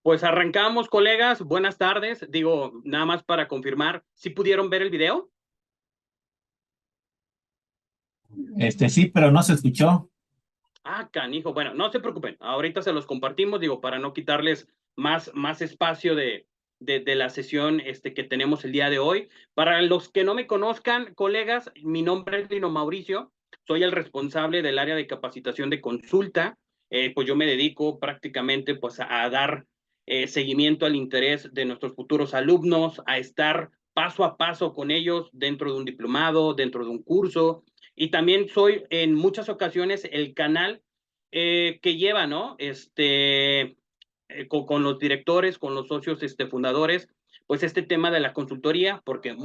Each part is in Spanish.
Pues arrancamos, colegas. Buenas tardes. Digo, nada más para confirmar, ¿sí pudieron ver el video? Sí, pero no se escuchó. Ah, canijo. Bueno, no se preocupen. Ahorita se los compartimos, digo, para no quitarles más espacio de la sesión que tenemos el día de hoy. Para los que no me conozcan, colegas, mi nombre es Lino Mauricio. Soy el responsable del área de capacitación de consulta. Pues yo me dedico prácticamente pues a dar seguimiento al interés de nuestros futuros alumnos, a estar paso a paso con ellos dentro de un diplomado, dentro de un curso, y también soy en muchas ocasiones el canal que lleva, ¿no? Con los directores, con los socios fundadores, pues este tema de la consultoría, porque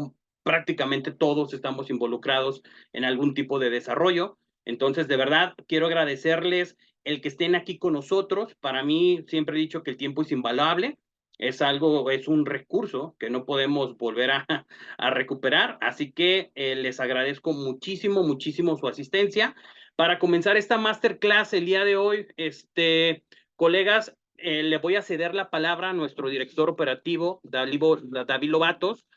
prácticamente todos estamos involucrados en algún tipo de desarrollo. Entonces, de verdad, quiero agradecerles el que estén aquí con nosotros. Para mí, siempre he dicho que el tiempo es invaluable. Es un recurso que no podemos volver a recuperar. Así que les agradezco muchísimo, muchísimo su asistencia. Para comenzar esta masterclass el día de hoy, colegas, le voy a ceder la palabra a nuestro director operativo, David Lobatos,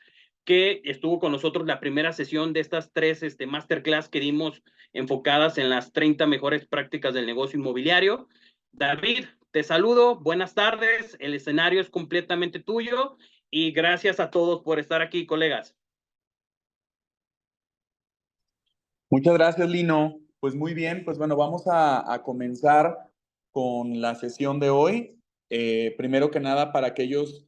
que estuvo con nosotros la primera sesión de estas tres masterclass que dimos enfocadas en las 30 mejores prácticas del negocio inmobiliario. David, te saludo, buenas tardes, el escenario es completamente tuyo y gracias a todos por estar aquí, colegas. Muchas gracias, Lino. Pues muy bien, pues bueno, vamos a comenzar con la sesión de hoy. Primero que nada, para aquellos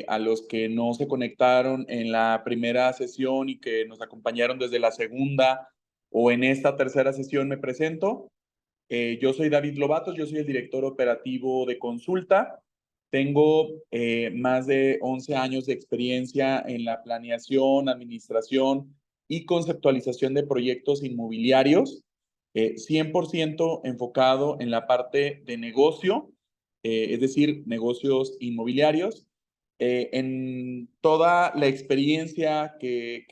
a los que no se conectaron en la primera sesión y que nos acompañaron desde la segunda o en esta tercera sesión, me presento. Yo soy David Lobatos, yo soy el director operativo de Consulta. Tengo más de 11 años de experiencia en la planeación, administración y conceptualización de proyectos inmobiliarios, 100% enfocado en la parte de negocio, es decir, negocios inmobiliarios. En toda la experiencia que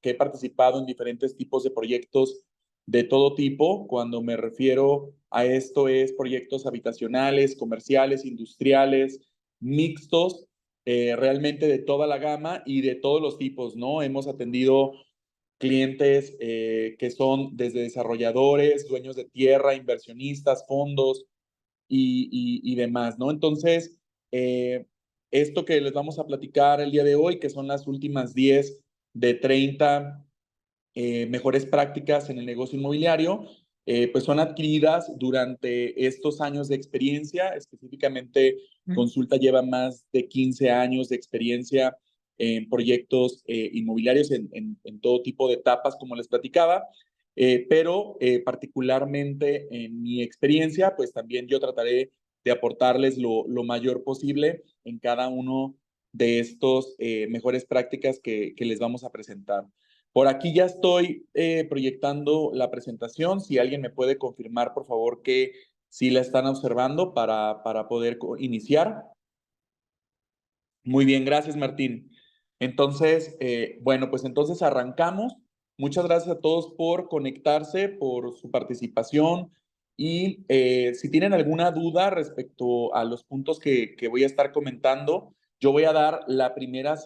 he participado en diferentes tipos de proyectos de todo tipo, cuando me refiero a esto es proyectos habitacionales, comerciales, industriales, mixtos, realmente de toda la gama y de todos los tipos, ¿no? Hemos atendido clientes que son desde desarrolladores, dueños de tierra, inversionistas, fondos y demás, ¿no? Entonces, esto que les vamos a platicar el día de hoy, que son las últimas 10 de 30 mejores prácticas en el negocio inmobiliario, pues son adquiridas durante estos años de experiencia. Específicamente, Consulta lleva más de 15 años de experiencia en proyectos inmobiliarios en todo tipo de etapas, como les platicaba. Pero particularmente en mi experiencia, pues también yo trataré de aportarles lo mayor posible en cada uno de estos mejores prácticas que les vamos a presentar. Por aquí ya estoy proyectando la presentación. Si alguien me puede confirmar, por favor, que sí la están observando para poder iniciar. Muy bien, gracias, Martín. Entonces, bueno, pues entonces arrancamos. Muchas gracias a todos por conectarse, por su participación. Y si tienen alguna duda respecto a los puntos que voy a estar comentando, yo voy a dar la primera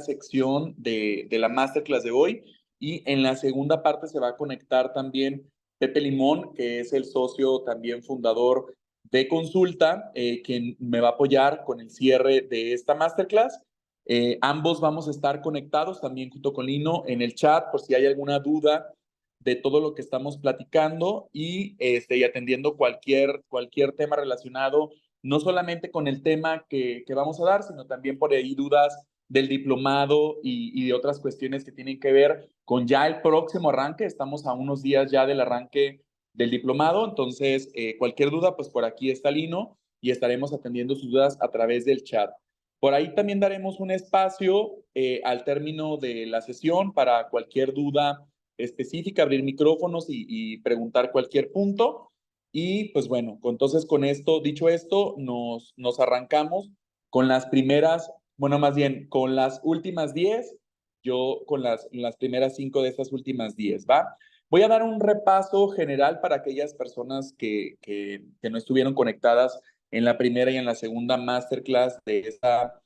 sección de la masterclass de hoy, y en la segunda parte se va a conectar también Pepe Limón, que es el socio también fundador de Consulta, quien me va a apoyar con el cierre de esta masterclass. Ambos vamos a estar conectados también junto con Lino en el chat por si hay alguna duda de todo lo que estamos platicando, y atendiendo cualquier tema relacionado, no solamente con el tema que vamos a dar, sino también por ahí dudas del diplomado y de otras cuestiones que tienen que ver con ya el próximo arranque. Estamos a unos días ya del arranque del diplomado, entonces cualquier duda, pues por aquí está Lino y estaremos atendiendo sus dudas a través del chat. Por ahí también daremos un espacio al término de la sesión para cualquier duda específica, abrir micrófonos y preguntar cualquier punto. Y pues bueno, entonces con esto, dicho esto, nos arrancamos con las primeras, bueno, más bien con las últimas 10, yo con las primeras 5 de estas últimas 10, ¿va? Voy a dar un repaso general para aquellas personas que no estuvieron conectadas en la primera y en la segunda masterclass de esta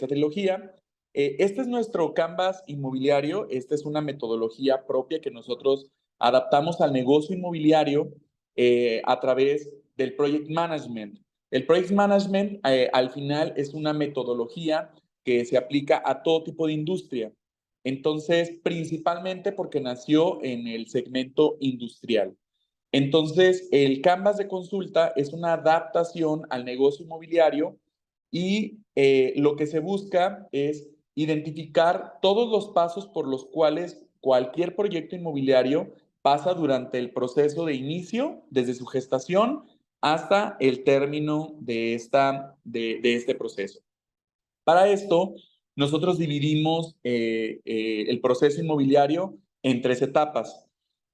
trilogía. Este es nuestro Canvas inmobiliario. Esta es una metodología propia que nosotros adaptamos al negocio inmobiliario a través del Project Management. El Project Management al final es una metodología que se aplica a todo tipo de industria. Entonces, principalmente porque nació en el segmento industrial. Entonces, el Canvas de consulta es una adaptación al negocio inmobiliario y lo que se busca es identificar todos los pasos por los cuales cualquier proyecto inmobiliario pasa durante el proceso de inicio, desde su gestación hasta el término de este proceso. Para esto, nosotros dividimos el proceso inmobiliario en 3 etapas.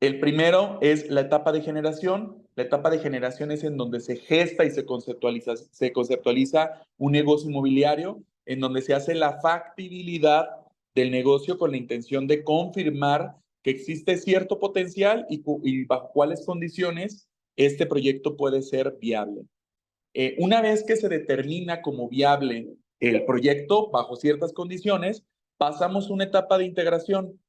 El primero es la etapa de generación. La etapa de generación es en donde se gesta y se conceptualiza un negocio inmobiliario, en donde se hace la factibilidad del negocio con la intención de confirmar que existe cierto potencial y bajo cuáles condiciones este proyecto puede ser viable. Una vez que se determina como viable el proyecto bajo ciertas condiciones, pasamos a una etapa de integración.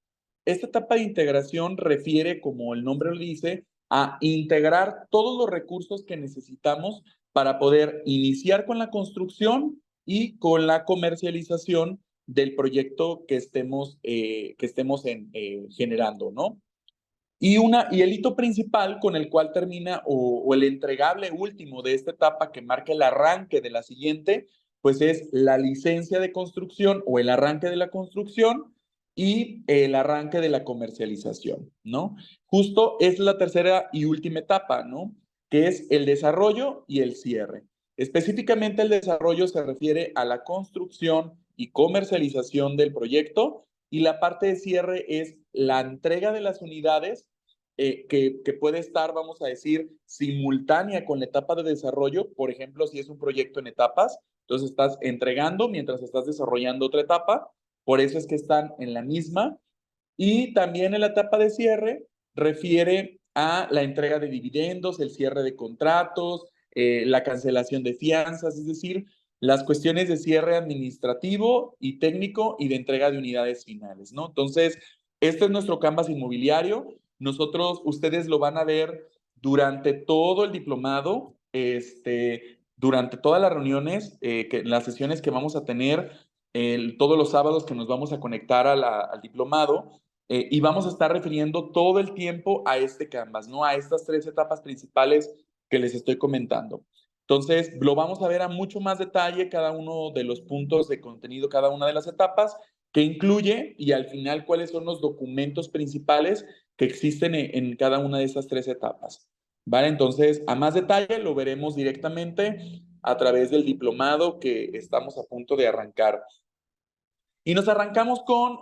Esta etapa de integración refiere, como el nombre lo dice, a integrar todos los recursos que necesitamos para poder iniciar con la construcción y con la comercialización del proyecto que estemos generando, ¿no? Y el hito principal con el cual termina o el entregable último de esta etapa que marca el arranque de la siguiente, pues es la licencia de construcción o el arranque de la construcción y el arranque de la comercialización, ¿no? Justo es la tercera y última etapa, ¿no? Que es el desarrollo y el cierre. Específicamente el desarrollo se refiere a la construcción y comercialización del proyecto y la parte de cierre es la entrega de las unidades que puede estar, vamos a decir, simultánea con la etapa de desarrollo. Por ejemplo, si es un proyecto en etapas, entonces estás entregando mientras estás desarrollando otra etapa, por eso es que están en la misma. Y también en la etapa de cierre refiere a la entrega de dividendos, el cierre de contratos, la cancelación de fianzas, es decir, las cuestiones de cierre administrativo y técnico y de entrega de unidades finales, ¿no? Entonces, este es nuestro Canvas inmobiliario. Ustedes lo van a ver durante todo el diplomado, durante todas las reuniones, las sesiones que vamos a tener, todos los sábados que nos vamos a conectar al diplomado, y vamos a estar refiriendo todo el tiempo a este Canvas, ¿no? A estas 3 etapas principales que les estoy comentando. Entonces, lo vamos a ver a mucho más detalle cada uno de los puntos de contenido, cada una de las etapas, que incluye y al final cuáles son los documentos principales que existen en cada una de esas 3 etapas. ¿Vale? Entonces, a más detalle lo veremos directamente a través del diplomado que estamos a punto de arrancar. Y nos arrancamos con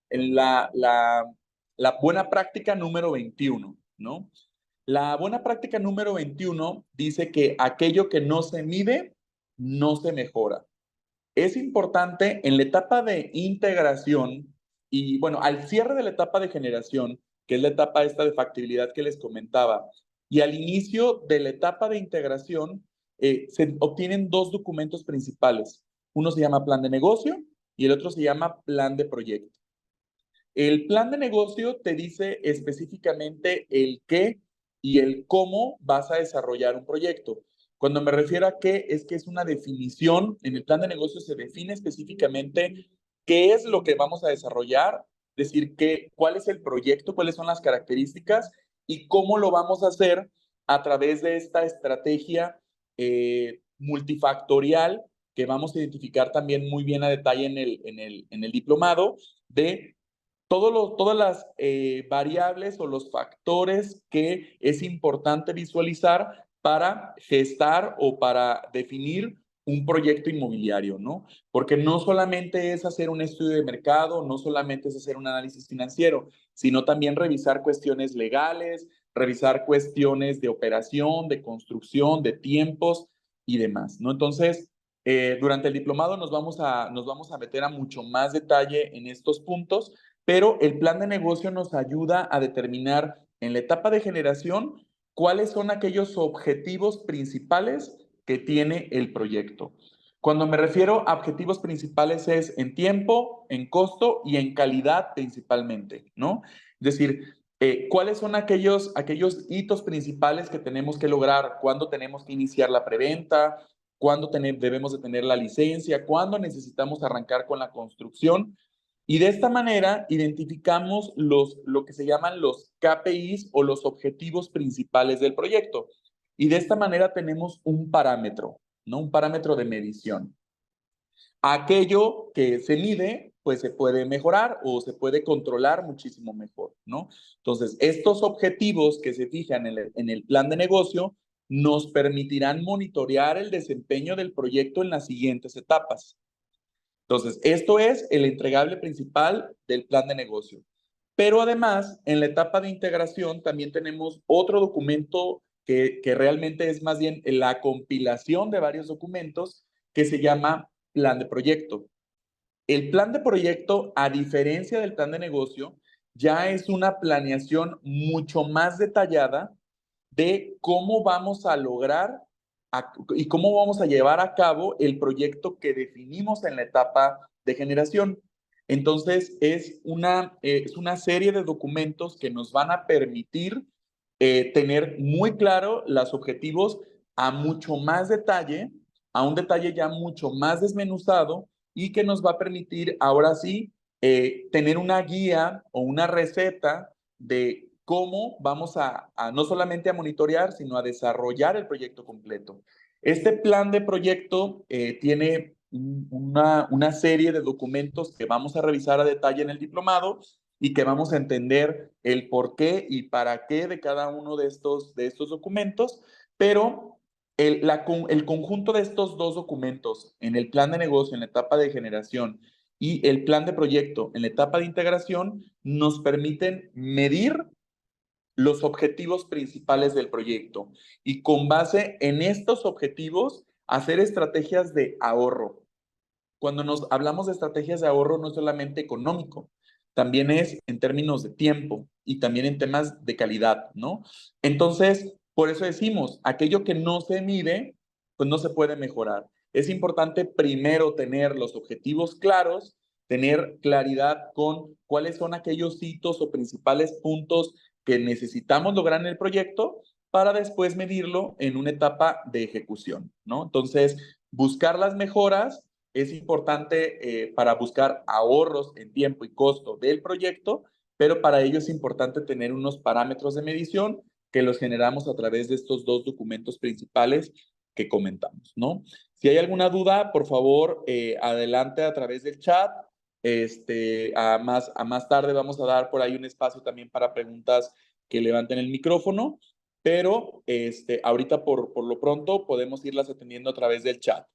la buena práctica número 21, ¿no? La buena práctica número 21 dice que aquello que no se mide, no se mejora. Es importante en la etapa de integración y, bueno, al cierre de la etapa de generación, que es la etapa esta de factibilidad que les comentaba, y al inicio de la etapa de integración, se obtienen 2 documentos principales. Uno se llama plan de negocio y el otro se llama plan de proyecto. El plan de negocio te dice específicamente el qué y el cómo vas a desarrollar un proyecto. Cuando me refiero a qué, es que es una definición. En el plan de negocio se define específicamente qué es lo que vamos a desarrollar, es decir, cuál es el proyecto, cuáles son las características y cómo lo vamos a hacer a través de esta estrategia multifactorial que vamos a identificar también muy bien a detalle en el diplomado de todas las variables o los factores que es importante visualizar para gestar o para definir un proyecto inmobiliario, ¿no? Porque no solamente es hacer un estudio de mercado, no solamente es hacer un análisis financiero, sino también revisar cuestiones legales, revisar cuestiones de operación, de construcción, de tiempos y demás, ¿no? Entonces, durante el diplomado nos vamos a meter a mucho más detalle en estos puntos, pero el plan de negocio nos ayuda a determinar en la etapa de generación cuáles son aquellos objetivos principales que tiene el proyecto. Cuando me refiero a objetivos principales es en tiempo, en costo y en calidad principalmente, ¿no? Es decir, ¿cuáles son aquellos hitos principales que tenemos que lograr? ¿Cuándo tenemos que iniciar la preventa? ¿Cuándo debemos de tener la licencia? ¿Cuándo necesitamos arrancar con la construcción? Y de esta manera identificamos lo que se llaman los KPIs o los objetivos principales del proyecto. Y de esta manera tenemos un parámetro, ¿no? Un parámetro de medición. Aquello que se mide, pues se puede mejorar o se puede controlar muchísimo mejor, ¿no? Entonces, estos objetivos que se fijan en el plan de negocio nos permitirán monitorear el desempeño del proyecto en las siguientes etapas. Entonces, esto es el entregable principal del plan de negocio. Pero además, en la etapa de integración también tenemos otro documento que realmente es más bien la compilación de varios documentos que se llama plan de proyecto. El plan de proyecto, a diferencia del plan de negocio, ya es una planeación mucho más detallada de cómo vamos a lograr y cómo vamos a llevar a cabo el proyecto que definimos en la etapa de generación. Entonces, es una serie de documentos que nos van a permitir tener muy claro los objetivos a mucho más detalle, a un detalle ya mucho más desmenuzado y que nos va a permitir ahora sí tener una guía o una receta de cómo vamos a no solamente a monitorear, sino a desarrollar el proyecto completo. Este plan de proyecto tiene una serie de documentos que vamos a revisar a detalle en el diplomado y que vamos a entender el por qué y para qué de cada uno de estos documentos, pero el conjunto de estos dos documentos en el plan de negocio, en la etapa de generación y el plan de proyecto en la etapa de integración, nos permiten medir los objetivos principales del proyecto y con base en estos objetivos hacer estrategias de ahorro. Cuando nos hablamos de estrategias de ahorro no es solamente económico, también es en términos de tiempo y también en temas de calidad, ¿no? Entonces, por eso decimos, aquello que no se mide, pues no se puede mejorar. Es importante primero tener los objetivos claros, tener claridad con cuáles son aquellos hitos o principales puntos que necesitamos lograr en el proyecto para después medirlo en una etapa de ejecución, ¿no? Entonces, buscar las mejoras es importante para buscar ahorros en tiempo y costo del proyecto, pero para ello es importante tener unos parámetros de medición que los generamos a través de estos dos documentos principales que comentamos, ¿no? Si hay alguna duda, por favor, adelante a través del chat. A más tarde vamos a dar por ahí un espacio también para preguntas que levanten el micrófono, pero ahorita por lo pronto podemos irlas atendiendo a través del chat.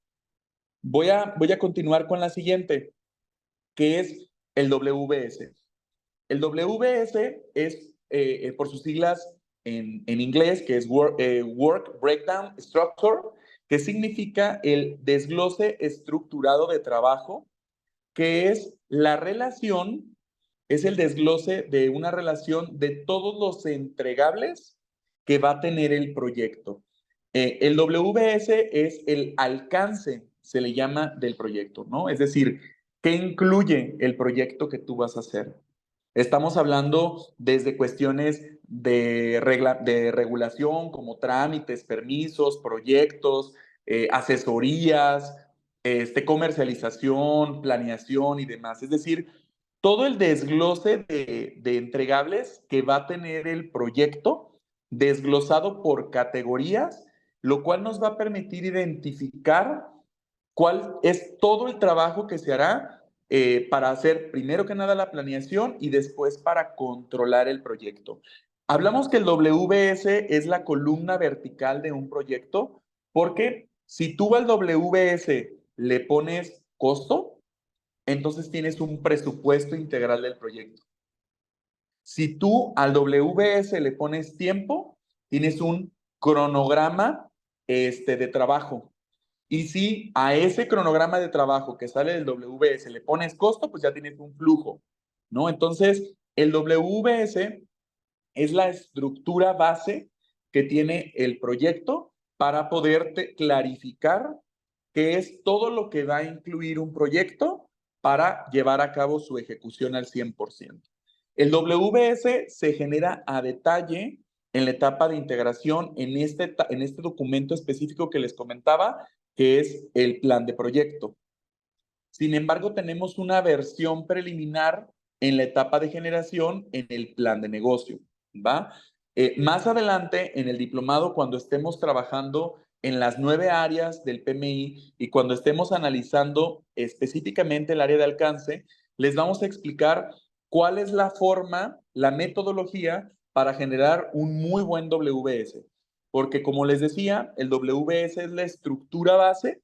Voy a continuar con la siguiente, que es el WBS. El WBS es, por sus siglas en inglés, que es Work Breakdown Structure, que significa el desglose estructurado de trabajo, que es la relación, es el desglose de una relación de todos los entregables que va a tener el proyecto. El WBS es el alcance, se le llama, del proyecto, ¿no? Es decir, ¿qué incluye el proyecto que tú vas a hacer? Estamos hablando desde cuestiones de regulación como trámites, permisos, proyectos, asesorías, comercialización, planeación y demás. Es decir, todo el desglose de entregables que va a tener el proyecto desglosado por categorías, lo cual nos va a permitir identificar cuál es todo el trabajo que se hará para hacer primero que nada la planeación y después para controlar el proyecto. Hablamos que el WBS es la columna vertical de un proyecto porque si tú al WBS le pones costo, entonces tienes un presupuesto integral del proyecto. Si tú al WBS le pones tiempo, tienes un cronograma de trabajo. Y si a ese cronograma de trabajo que sale del WBS le pones costo, pues ya tienes un flujo, ¿no? Entonces, el WBS es la estructura base que tiene el proyecto para poder clarificar qué es todo lo que va a incluir un proyecto para llevar a cabo su ejecución al 100%. El WBS se genera a detalle en la etapa de integración en este documento específico que les comentaba, que es el plan de proyecto. Sin embargo, tenemos una versión preliminar en la etapa de generación en el plan de negocio, ¿va? Más adelante, en el diplomado, cuando estemos trabajando en las 9 áreas del PMI y cuando estemos analizando específicamente el área de alcance, les vamos a explicar cuál es la forma, la metodología para generar un muy buen WBS. Porque como les decía, el WBS es la estructura base,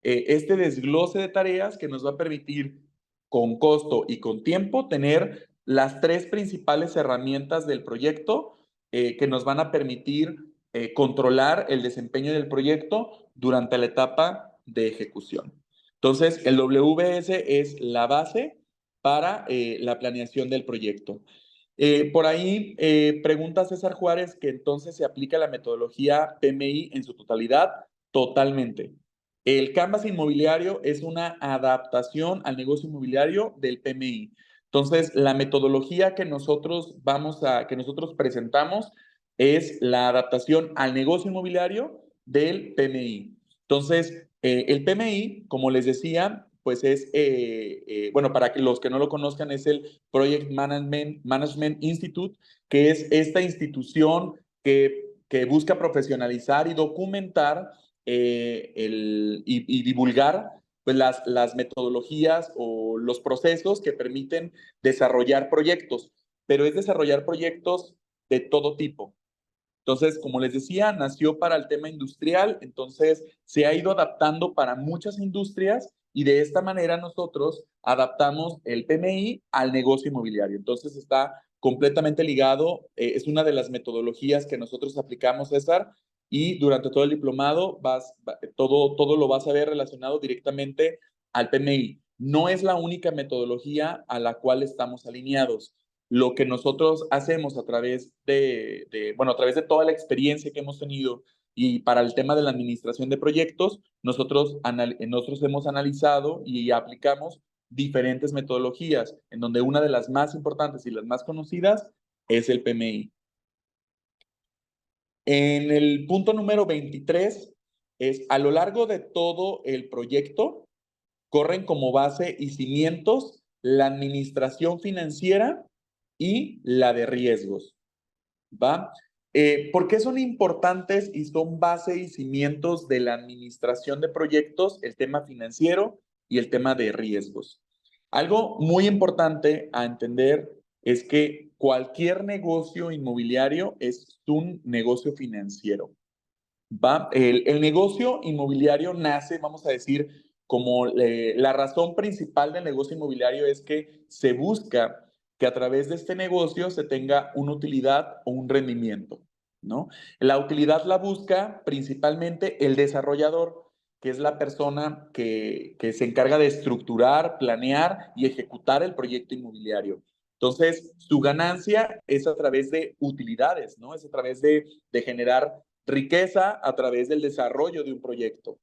este desglose de tareas que nos va a permitir con costo y con tiempo tener las 3 principales herramientas del proyecto que nos van a permitir controlar el desempeño del proyecto durante la etapa de ejecución. Entonces, el WBS es la base para la planeación del proyecto. Por ahí pregunta César Juárez que entonces se aplica la metodología PMI en su totalidad. Totalmente. El Canvas inmobiliario es una adaptación al negocio inmobiliario del PMI. Entonces, la metodología que nosotros presentamos es la adaptación al negocio inmobiliario del PMI. Entonces, el PMI, como les decía, pues es, bueno, para que los que no lo conozcan, es el Project Management Institute, que es esta institución que busca profesionalizar y documentar y divulgar pues, las metodologías o los procesos que permiten desarrollar proyectos, pero es desarrollar proyectos de todo tipo. Entonces, como les decía, nació para el tema industrial, entonces se ha ido adaptando para muchas industrias y de esta manera nosotros adaptamos el PMI al negocio inmobiliario. Entonces está completamente ligado, es una de las metodologías que nosotros aplicamos, César, y durante todo el diplomado todo lo vas a ver relacionado directamente al PMI. No es la única metodología a la cual estamos alineados. Lo que nosotros hacemos a través bueno, a través de toda la experiencia que hemos tenido y para el tema de la administración de proyectos, nosotros hemos analizado y aplicamos diferentes metodologías, en donde una de las más importantes y las más conocidas es el PMI. En el punto número 23 es, a lo largo de todo el proyecto, corren como base y cimientos la administración financiera y la de riesgos, ¿va? ¿Por qué son importantes y son base y cimientos de la administración de proyectos el tema financiero y el tema de riesgos? Algo muy importante a entender es que cualquier negocio inmobiliario es un negocio financiero, ¿va? El negocio inmobiliario nace, vamos a decir, como la razón principal del negocio inmobiliario es que se busca que a través de este negocio se tenga una utilidad o un rendimiento, ¿no? La utilidad la busca principalmente el desarrollador, que es la persona que se encarga de estructurar, planear y ejecutar el proyecto inmobiliario. Entonces, su ganancia es a través de utilidades, ¿no? Es a través de generar riqueza a través del desarrollo de un proyecto,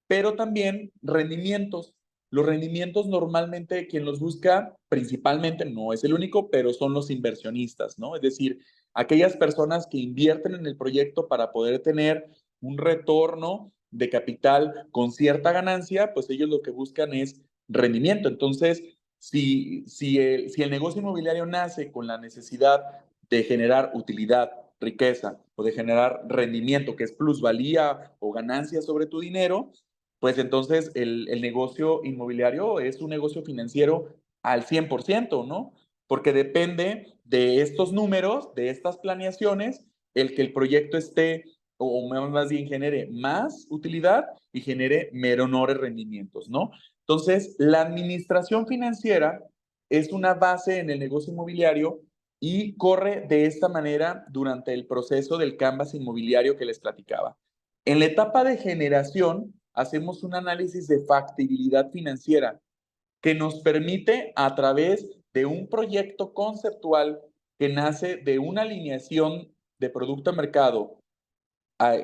pero también rendimientos. Los rendimientos normalmente quien los busca principalmente, no es el único, pero son los inversionistas, ¿no? Es decir, aquellas personas que invierten en el proyecto para poder tener un retorno de capital con cierta ganancia, pues ellos lo que buscan es rendimiento. Entonces, si el negocio inmobiliario nace con la necesidad de generar utilidad, riqueza o de generar rendimiento, que es plusvalía o ganancia sobre tu dinero, pues entonces el negocio inmobiliario es un negocio financiero al 100%, ¿no? Porque depende de estos números, de estas planeaciones, el que el proyecto esté, o más bien genere más utilidad y genere menores rendimientos, ¿no? Entonces, la administración financiera es una base en el negocio inmobiliario y corre de esta manera durante el proceso del Canvas inmobiliario que les platicaba. En la etapa de generación, hacemos un análisis de factibilidad financiera que nos permite, a través de un proyecto conceptual que nace de una alineación de producto a mercado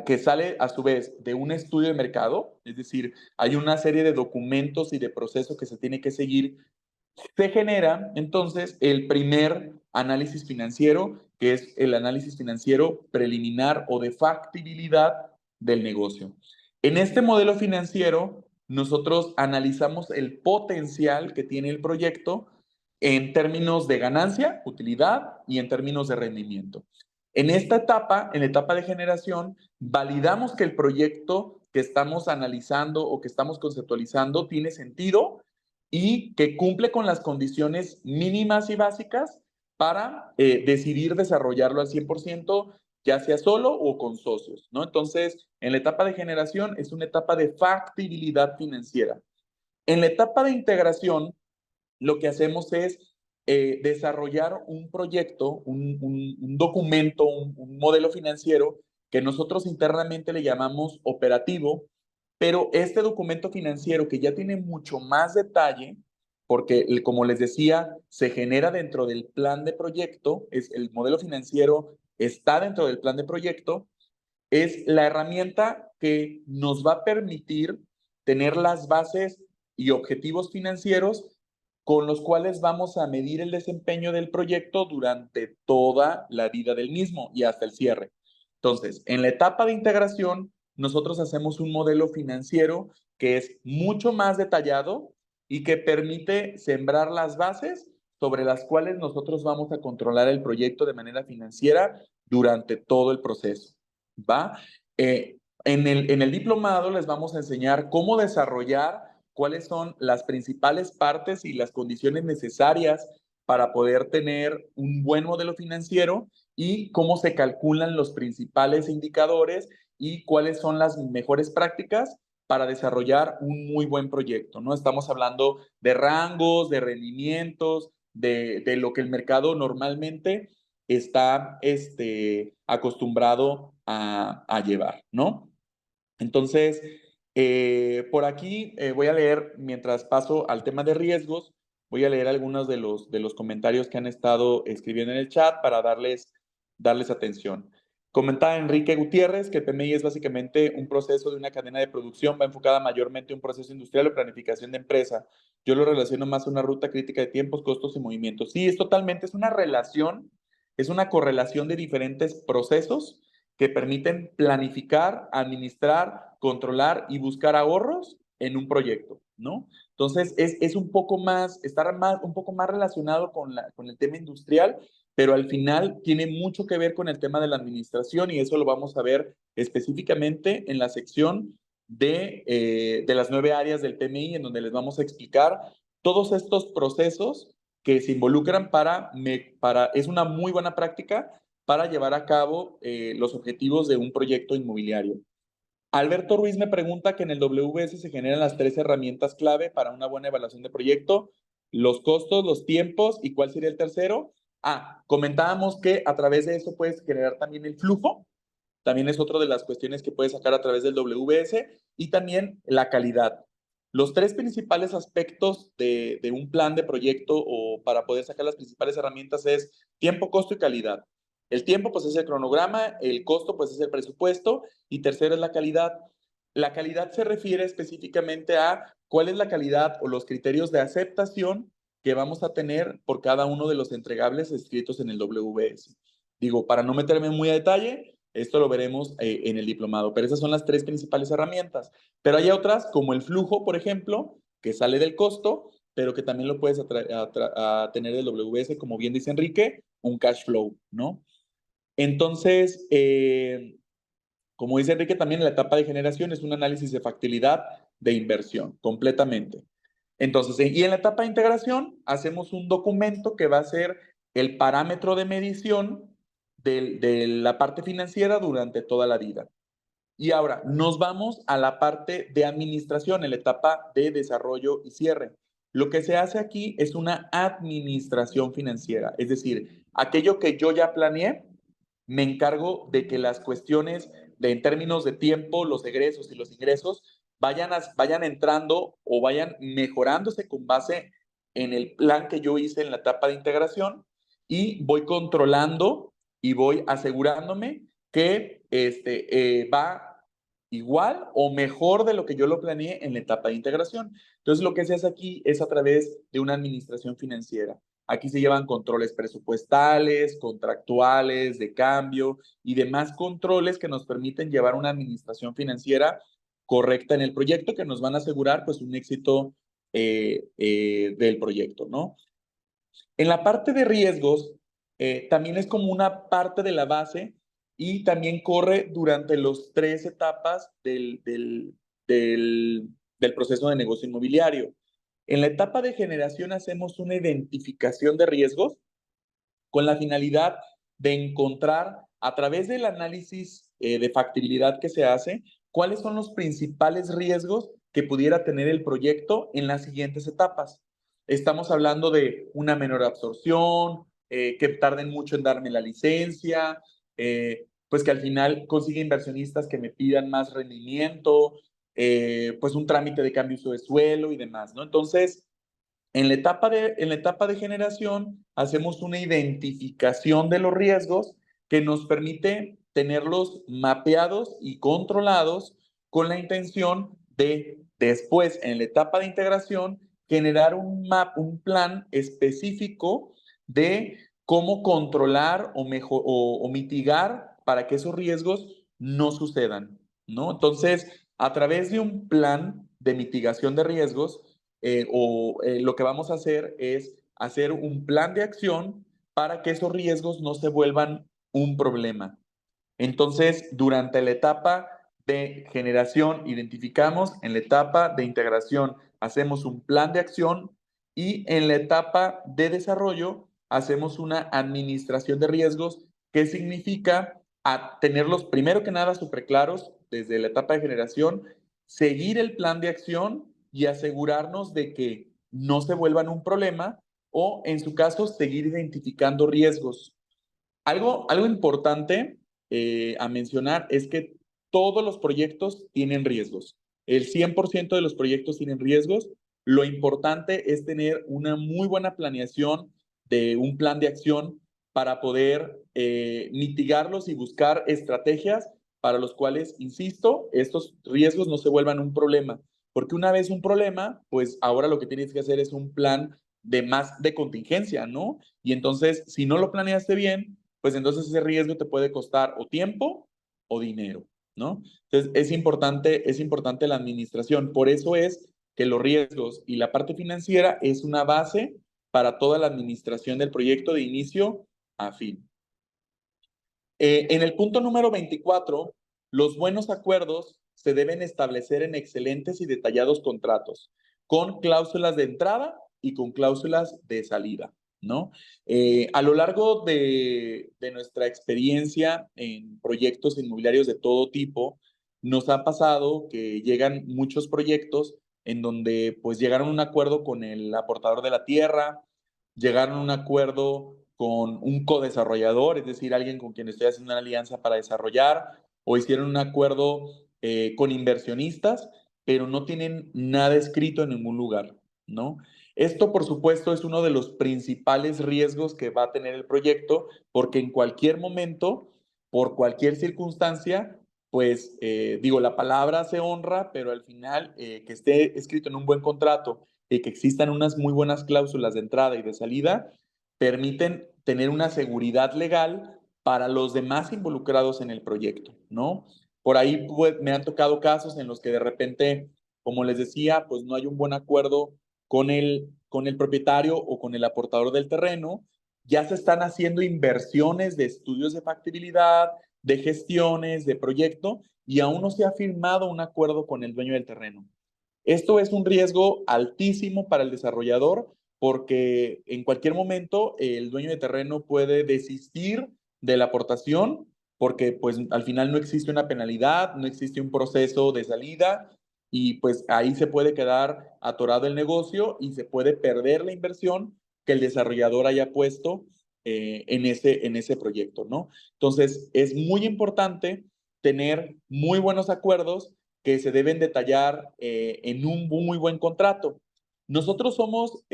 que sale a su vez de un estudio de mercado, es decir, hay una serie de documentos y de procesos que se tiene que seguir, se genera entonces el primer análisis financiero, que es el análisis financiero preliminar o de factibilidad del negocio. En este modelo financiero, nosotros analizamos el potencial que tiene el proyecto en términos de ganancia, utilidad y en términos de rendimiento. En esta etapa, en la etapa de generación, validamos que el proyecto que estamos analizando o que estamos conceptualizando tiene sentido y que cumple con las condiciones mínimas y básicas para decidir desarrollarlo al 100%, ya sea solo o con socios, ¿no? Entonces, en la etapa de generación es una etapa de factibilidad financiera. En la etapa de integración, lo que hacemos es desarrollar un proyecto, un documento, un modelo financiero que nosotros internamente le llamamos operativo, pero este documento financiero que ya tiene mucho más detalle, porque como les decía, se genera dentro del plan de proyecto, es el modelo financiero está dentro del plan de proyecto, es la herramienta que nos va a permitir tener las bases y objetivos financieros con los cuales vamos a medir el desempeño del proyecto durante toda la vida del mismo y hasta el cierre. Entonces, en la etapa de integración, nosotros hacemos un modelo financiero que es mucho más detallado y que permite sembrar las bases sobre las cuales nosotros vamos a controlar el proyecto de manera financiera durante todo el proceso. ¿Va? En el diplomado les vamos a enseñar cómo desarrollar, cuáles son las principales partes y las condiciones necesarias para poder tener un buen modelo financiero y cómo se calculan los principales indicadores y cuáles son las mejores prácticas para desarrollar un muy buen proyecto, ¿no? Estamos hablando de rangos, de rendimientos, de lo que el mercado normalmente está acostumbrado a llevar, ¿no? Entonces, por aquí voy a leer, mientras paso al tema de riesgos, voy a leer algunos de los comentarios que han estado escribiendo en el chat para darles atención. Comentaba Enrique Gutiérrez que el PMI es básicamente un proceso de una cadena de producción, va enfocada mayormente a un proceso industrial o planificación de empresa. Yo lo relaciono más a una ruta crítica de tiempos, costos y movimientos. Sí, es totalmente, es una relación, es una correlación de diferentes procesos que permiten planificar, administrar, controlar y buscar ahorros en un proyecto, ¿no? Entonces, es un poco más, un poco más relacionado con el tema industrial, pero al final tiene mucho que ver con el tema de la administración y eso lo vamos a ver específicamente en la sección de las 9 áreas del PMI, en donde les vamos a explicar todos estos procesos que se involucran es una muy buena práctica para llevar a cabo los objetivos de un proyecto inmobiliario. Alberto Ruiz me pregunta que en el WS se generan las 3 herramientas clave para una buena evaluación de proyecto, los costos, los tiempos y cuál sería el tercero. Comentábamos que a través de eso puedes generar también el flujo, también es otra de las cuestiones que puedes sacar a través del WS y también la calidad. Los 3 principales aspectos de un plan de proyecto o para poder sacar las principales herramientas es tiempo, costo y calidad. El tiempo, pues, es el cronograma, el costo, pues, es el presupuesto, y tercero es la calidad. La calidad se refiere específicamente a cuál es la calidad o los criterios de aceptación que vamos a tener por cada uno de los entregables escritos en el WS. Digo, para no meterme muy a detalle, esto lo veremos en el diplomado, pero esas son las 3 principales herramientas. Pero hay otras, como el flujo, por ejemplo, que sale del costo, pero que también lo puedes tener del WS, como bien dice Enrique, un cash flow, ¿no? Entonces, como dice Enrique, también la etapa de generación es un análisis de factibilidad de inversión, completamente. Entonces, y en la etapa de integración, hacemos un documento que va a ser el parámetro de medición de la parte financiera durante toda la vida. Y ahora, nos vamos a la parte de administración, en la etapa de desarrollo y cierre. Lo que se hace aquí es una administración financiera, es decir, aquello que yo ya planeé, me encargo de que las cuestiones en términos de tiempo, los egresos y los ingresos vayan entrando o vayan mejorándose con base en el plan que yo hice en la etapa de integración y voy controlando y voy asegurándome que va igual o mejor de lo que yo lo planeé en la etapa de integración. Entonces, lo que se hace aquí es a través de una administración financiera. Aquí se llevan controles presupuestales, contractuales, de cambio y demás controles que nos permiten llevar una administración financiera correcta en el proyecto, que nos van a asegurar pues un éxito del proyecto, ¿no? En la parte de riesgos, también es como una parte de la base y también corre durante las 3 etapas del proceso de negocio inmobiliario. En la etapa de generación hacemos una identificación de riesgos con la finalidad de encontrar a través del análisis de factibilidad que se hace, cuáles son los principales riesgos que pudiera tener el proyecto en las siguientes etapas. Estamos hablando de una menor absorción, que tarden mucho en darme la licencia, pues que al final consiga inversionistas que me pidan más rendimiento, pues un trámite de cambio de uso de suelo y demás, ¿no? Entonces, en la etapa de generación, hacemos una identificación de los riesgos que nos permite tenerlos mapeados y controlados con la intención de después, en la etapa de integración, generar un plan específico de cómo controlar o mitigar para que esos riesgos no sucedan, ¿no? Entonces, a través de un plan de mitigación de riesgos, lo que vamos a hacer es hacer un plan de acción para que esos riesgos no se vuelvan un problema. Entonces, durante la etapa de generación identificamos, en la etapa de integración hacemos un plan de acción y en la etapa de desarrollo hacemos una administración de riesgos, que significa tenerlos primero que nada súper claros desde la etapa de generación, seguir el plan de acción y asegurarnos de que no se vuelvan un problema o, en su caso, seguir identificando riesgos. Algo importante a mencionar es que todos los proyectos tienen riesgos. El 100% de los proyectos tienen riesgos. Lo importante es tener una muy buena planeación de un plan de acción para poder mitigarlos y buscar estrategias para los cuales, insisto, estos riesgos no se vuelvan un problema. Porque una vez un problema, pues ahora lo que tienes que hacer es un plan de más de contingencia, ¿no? Y entonces, si no lo planeaste bien, pues entonces ese riesgo te puede costar o tiempo o dinero, ¿no? Entonces es importante la administración. Por eso es que los riesgos y la parte financiera es una base para toda la administración del proyecto de inicio a fin. En el punto número 24, los buenos acuerdos se deben establecer en excelentes y detallados contratos, con cláusulas de entrada y con cláusulas de salida, ¿no? A lo largo de nuestra experiencia en proyectos inmobiliarios de todo tipo, nos ha pasado que llegan muchos proyectos en donde pues llegaron a un acuerdo con el aportador de la tierra, llegaron a un acuerdo con un codesarrollador, es decir, alguien con quien estoy haciendo una alianza para desarrollar, o hicieron un acuerdo con inversionistas, pero no tienen nada escrito en ningún lugar, ¿no? Esto, por supuesto, es uno de los principales riesgos que va a tener el proyecto, porque en cualquier momento, por cualquier circunstancia, pues digo, la palabra se honra, pero al final que esté escrito en un buen contrato y que existan unas muy buenas cláusulas de entrada y de salida, permiten tener una seguridad legal para los demás involucrados en el proyecto, ¿no? Por ahí pues, me han tocado casos en los que de repente, como les decía, pues no hay un buen acuerdo con el propietario o con el aportador del terreno. Ya se están haciendo inversiones de estudios de factibilidad, de gestiones, de proyecto, y aún no se ha firmado un acuerdo con el dueño del terreno. Esto es un riesgo altísimo para el desarrollador porque en cualquier momento el dueño de terreno puede desistir de la aportación porque pues al final no existe una penalidad, no existe un proceso de salida y pues ahí se puede quedar atorado el negocio y se puede perder la inversión que el desarrollador haya puesto en ese proyecto, ¿no? Entonces es muy importante tener muy buenos acuerdos que se deben detallar en un muy buen contrato. Nosotros somos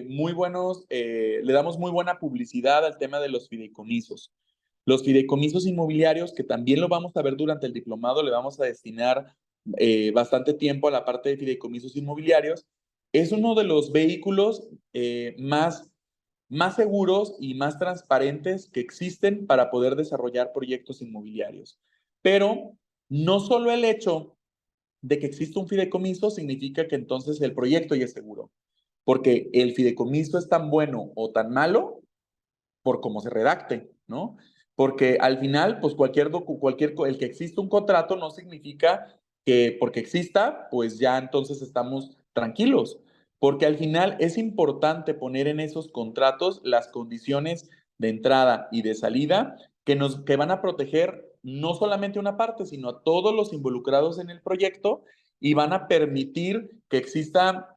muy buenos, le damos muy buena publicidad al tema de los fideicomisos. Los fideicomisos inmobiliarios, que también lo vamos a ver durante el diplomado, le vamos a destinar bastante tiempo a la parte de fideicomisos inmobiliarios, es uno de los vehículos más seguros y más transparentes que existen para poder desarrollar proyectos inmobiliarios. Pero no solo el hecho de que exista un fideicomiso significa que entonces el proyecto ya es seguro, porque el fideicomiso es tan bueno o tan malo por cómo se redacte, ¿no? Porque al final, pues el que exista un contrato no significa que porque exista, pues ya entonces estamos tranquilos, porque al final es importante poner en esos contratos las condiciones de entrada y de salida que van a proteger no solamente una parte, sino a todos los involucrados en el proyecto y van a permitir que exista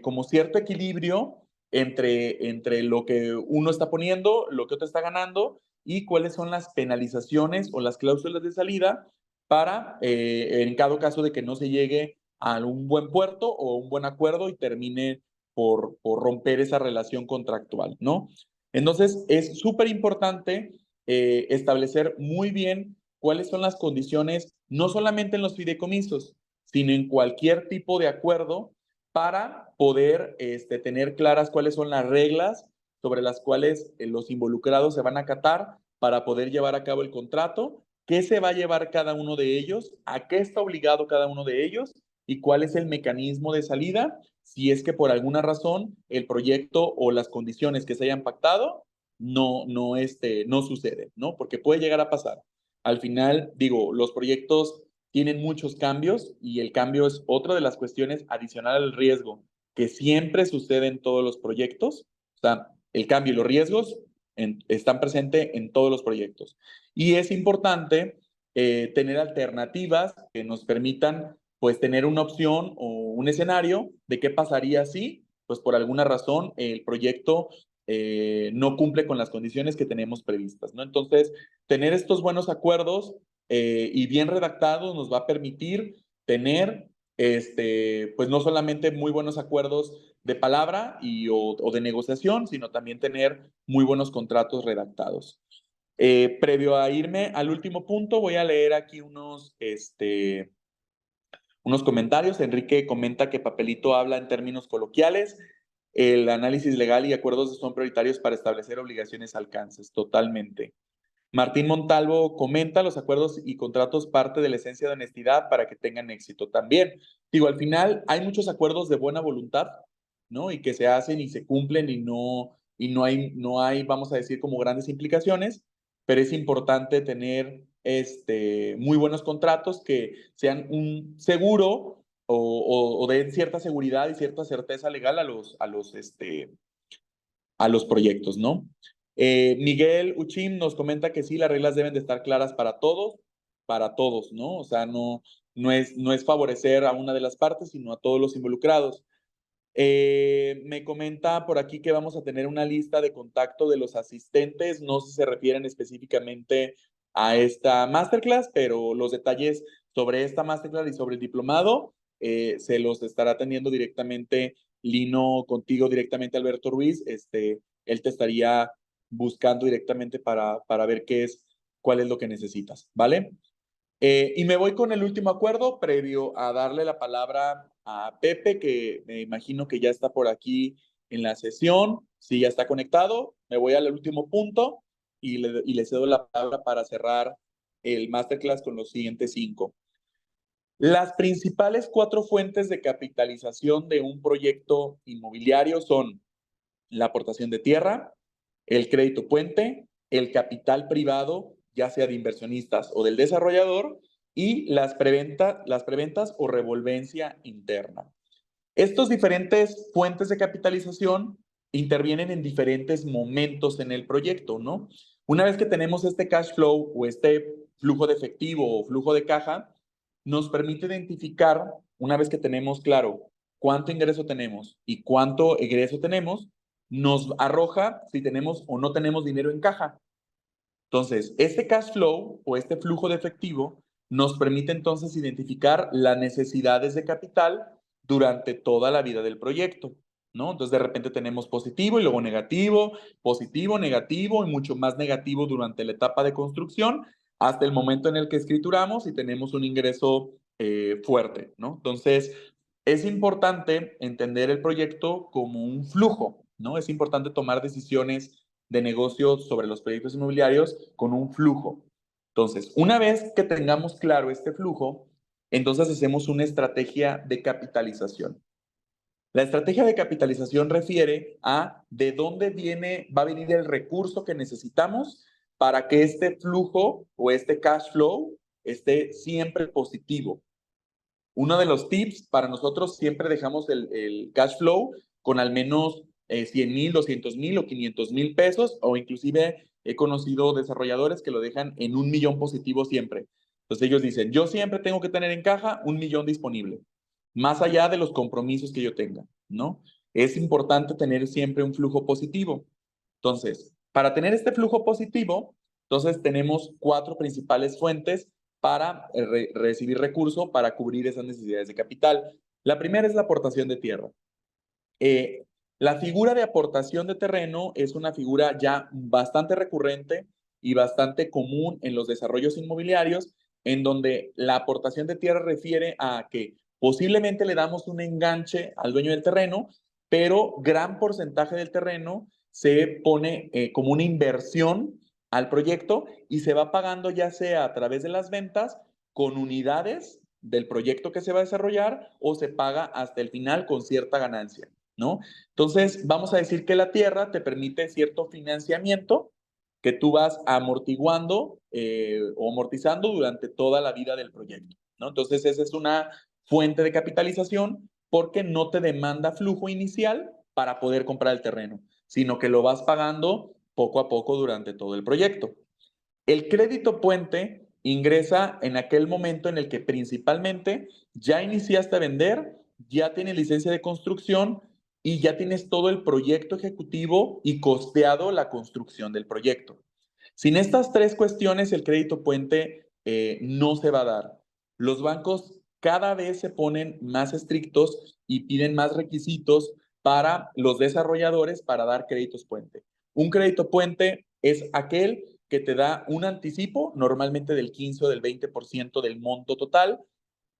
como cierto equilibrio entre lo que uno está poniendo, lo que otro está ganando y cuáles son las penalizaciones o las cláusulas de salida para, en cada caso de que no se llegue a un buen puerto o un buen acuerdo y termine por romper esa relación contractual, ¿no? Entonces, es súper importante establecer muy bien cuáles son las condiciones, no solamente en los fideicomisos, sino en cualquier tipo de acuerdo para poder tener claras cuáles son las reglas sobre las cuales los involucrados se van a acatar para poder llevar a cabo el contrato, qué se va a llevar cada uno de ellos, a qué está obligado cada uno de ellos y cuál es el mecanismo de salida si es que por alguna razón el proyecto o las condiciones que se hayan pactado no suceden, ¿no? Porque puede llegar a pasar. Al final, digo, los proyectos tienen muchos cambios y el cambio es otra de las cuestiones adicional al riesgo que siempre sucede en todos los proyectos. O sea, el cambio y los riesgos están presentes en todos los proyectos. Y es importante tener alternativas que nos permitan pues tener una opción o un escenario de qué pasaría si, pues por alguna razón, el proyecto no cumple con las condiciones que tenemos previstas, ¿no? Entonces, tener estos buenos acuerdos y bien redactados nos va a permitir tener, pues no solamente muy buenos acuerdos de palabra o de negociación, sino también tener muy buenos contratos redactados. Previo a irme al último punto, voy a leer aquí unos comentarios. Enrique comenta que Papelito habla en términos coloquiales. El análisis legal y acuerdos son prioritarios para establecer obligaciones alcances. Totalmente. Martín Montalvo comenta los acuerdos y contratos parte de la esencia de honestidad para que tengan éxito también. Digo, al final hay muchos acuerdos de buena voluntad, ¿no? Y que se hacen y se cumplen y no hay, vamos a decir, como grandes implicaciones, pero es importante tener muy buenos contratos que sean un seguro o den cierta seguridad y cierta certeza legal a los proyectos, ¿no? Miguel Uchim nos comenta que sí, las reglas deben de estar claras para todos, ¿no? O sea, no es favorecer a una de las partes, sino a todos los involucrados. Me comenta por aquí que vamos a tener una lista de contacto de los asistentes, no sé si se refieren específicamente a esta masterclass, pero los detalles sobre esta masterclass y sobre el diplomado se los estará teniendo directamente Lino contigo, directamente Alberto Ruiz. Él te estaría buscando directamente para ver cuál es lo que necesitas, ¿vale? Y me voy con el último acuerdo previo a darle la palabra a Pepe, que me imagino que ya está por aquí en la sesión. Si ya está conectado, me voy al último punto y le cedo la palabra para cerrar el masterclass con los siguientes 5. Las principales 4 fuentes de capitalización de un proyecto inmobiliario son la aportación de tierra, el crédito puente, el capital privado, ya sea de inversionistas o del desarrollador, y las preventas o revolvencia interna. Estos diferentes fuentes de capitalización intervienen en diferentes momentos en el proyecto, ¿no? Una vez que tenemos este cash flow o este flujo de efectivo o flujo de caja, nos permite identificar, una vez que tenemos claro cuánto ingreso tenemos y cuánto egreso tenemos, nos arroja si tenemos o no tenemos dinero en caja. Entonces, este cash flow o este flujo de efectivo nos permite entonces identificar las necesidades de capital durante toda la vida del proyecto. ¿no? Entonces, de repente tenemos positivo y luego negativo, positivo, negativo y mucho más negativo durante la etapa de construcción, hasta el momento en el que escrituramos y tenemos un ingreso fuerte, ¿no? Entonces, es importante entender el proyecto como un flujo, ¿no? Es importante tomar decisiones de negocio sobre los proyectos inmobiliarios con un flujo. Entonces, una vez que tengamos claro este flujo, entonces hacemos una estrategia de capitalización. La estrategia de capitalización refiere a de dónde va a venir el recurso que necesitamos para que este flujo o este cash flow esté siempre positivo. Uno de los tips para nosotros, siempre dejamos el cash flow con al menos 100,000, 200,000 o 500,000 pesos, o inclusive he conocido desarrolladores que lo dejan en 1,000,000 positivo siempre. Entonces ellos dicen, yo siempre tengo que tener en caja 1,000,000 disponible, más allá de los compromisos que yo tenga, ¿no? Es importante tener siempre un flujo positivo. Entonces, para tener este flujo positivo, entonces tenemos 4 principales fuentes para recibir recursos para cubrir esas necesidades de capital. La primera es la aportación de tierra. La figura de aportación de terreno es una figura ya bastante recurrente y bastante común en los desarrollos inmobiliarios, en donde la aportación de tierra refiere a que posiblemente le damos un enganche al dueño del terreno, pero gran porcentaje del terreno se pone como una inversión al proyecto y se va pagando ya sea a través de las ventas con unidades del proyecto que se va a desarrollar o se paga hasta el final con cierta ganancia, ¿no? Entonces, vamos a decir que la tierra te permite cierto financiamiento que tú vas amortiguando o amortizando durante toda la vida del proyecto, ¿no? Entonces, esa es una fuente de capitalización porque no te demanda flujo inicial para poder comprar el terreno, sino que lo vas pagando poco a poco durante todo el proyecto. El crédito puente ingresa en aquel momento en el que principalmente ya iniciaste a vender, ya tienes licencia de construcción y ya tienes todo el proyecto ejecutivo y costeado la construcción del proyecto. Sin estas 3 cuestiones, el crédito puente no se va a dar. Los bancos cada vez se ponen más estrictos y piden más requisitos para los desarrolladores para dar créditos puente. Un crédito puente es aquel que te da un anticipo, normalmente del 15 o del 20% del monto total,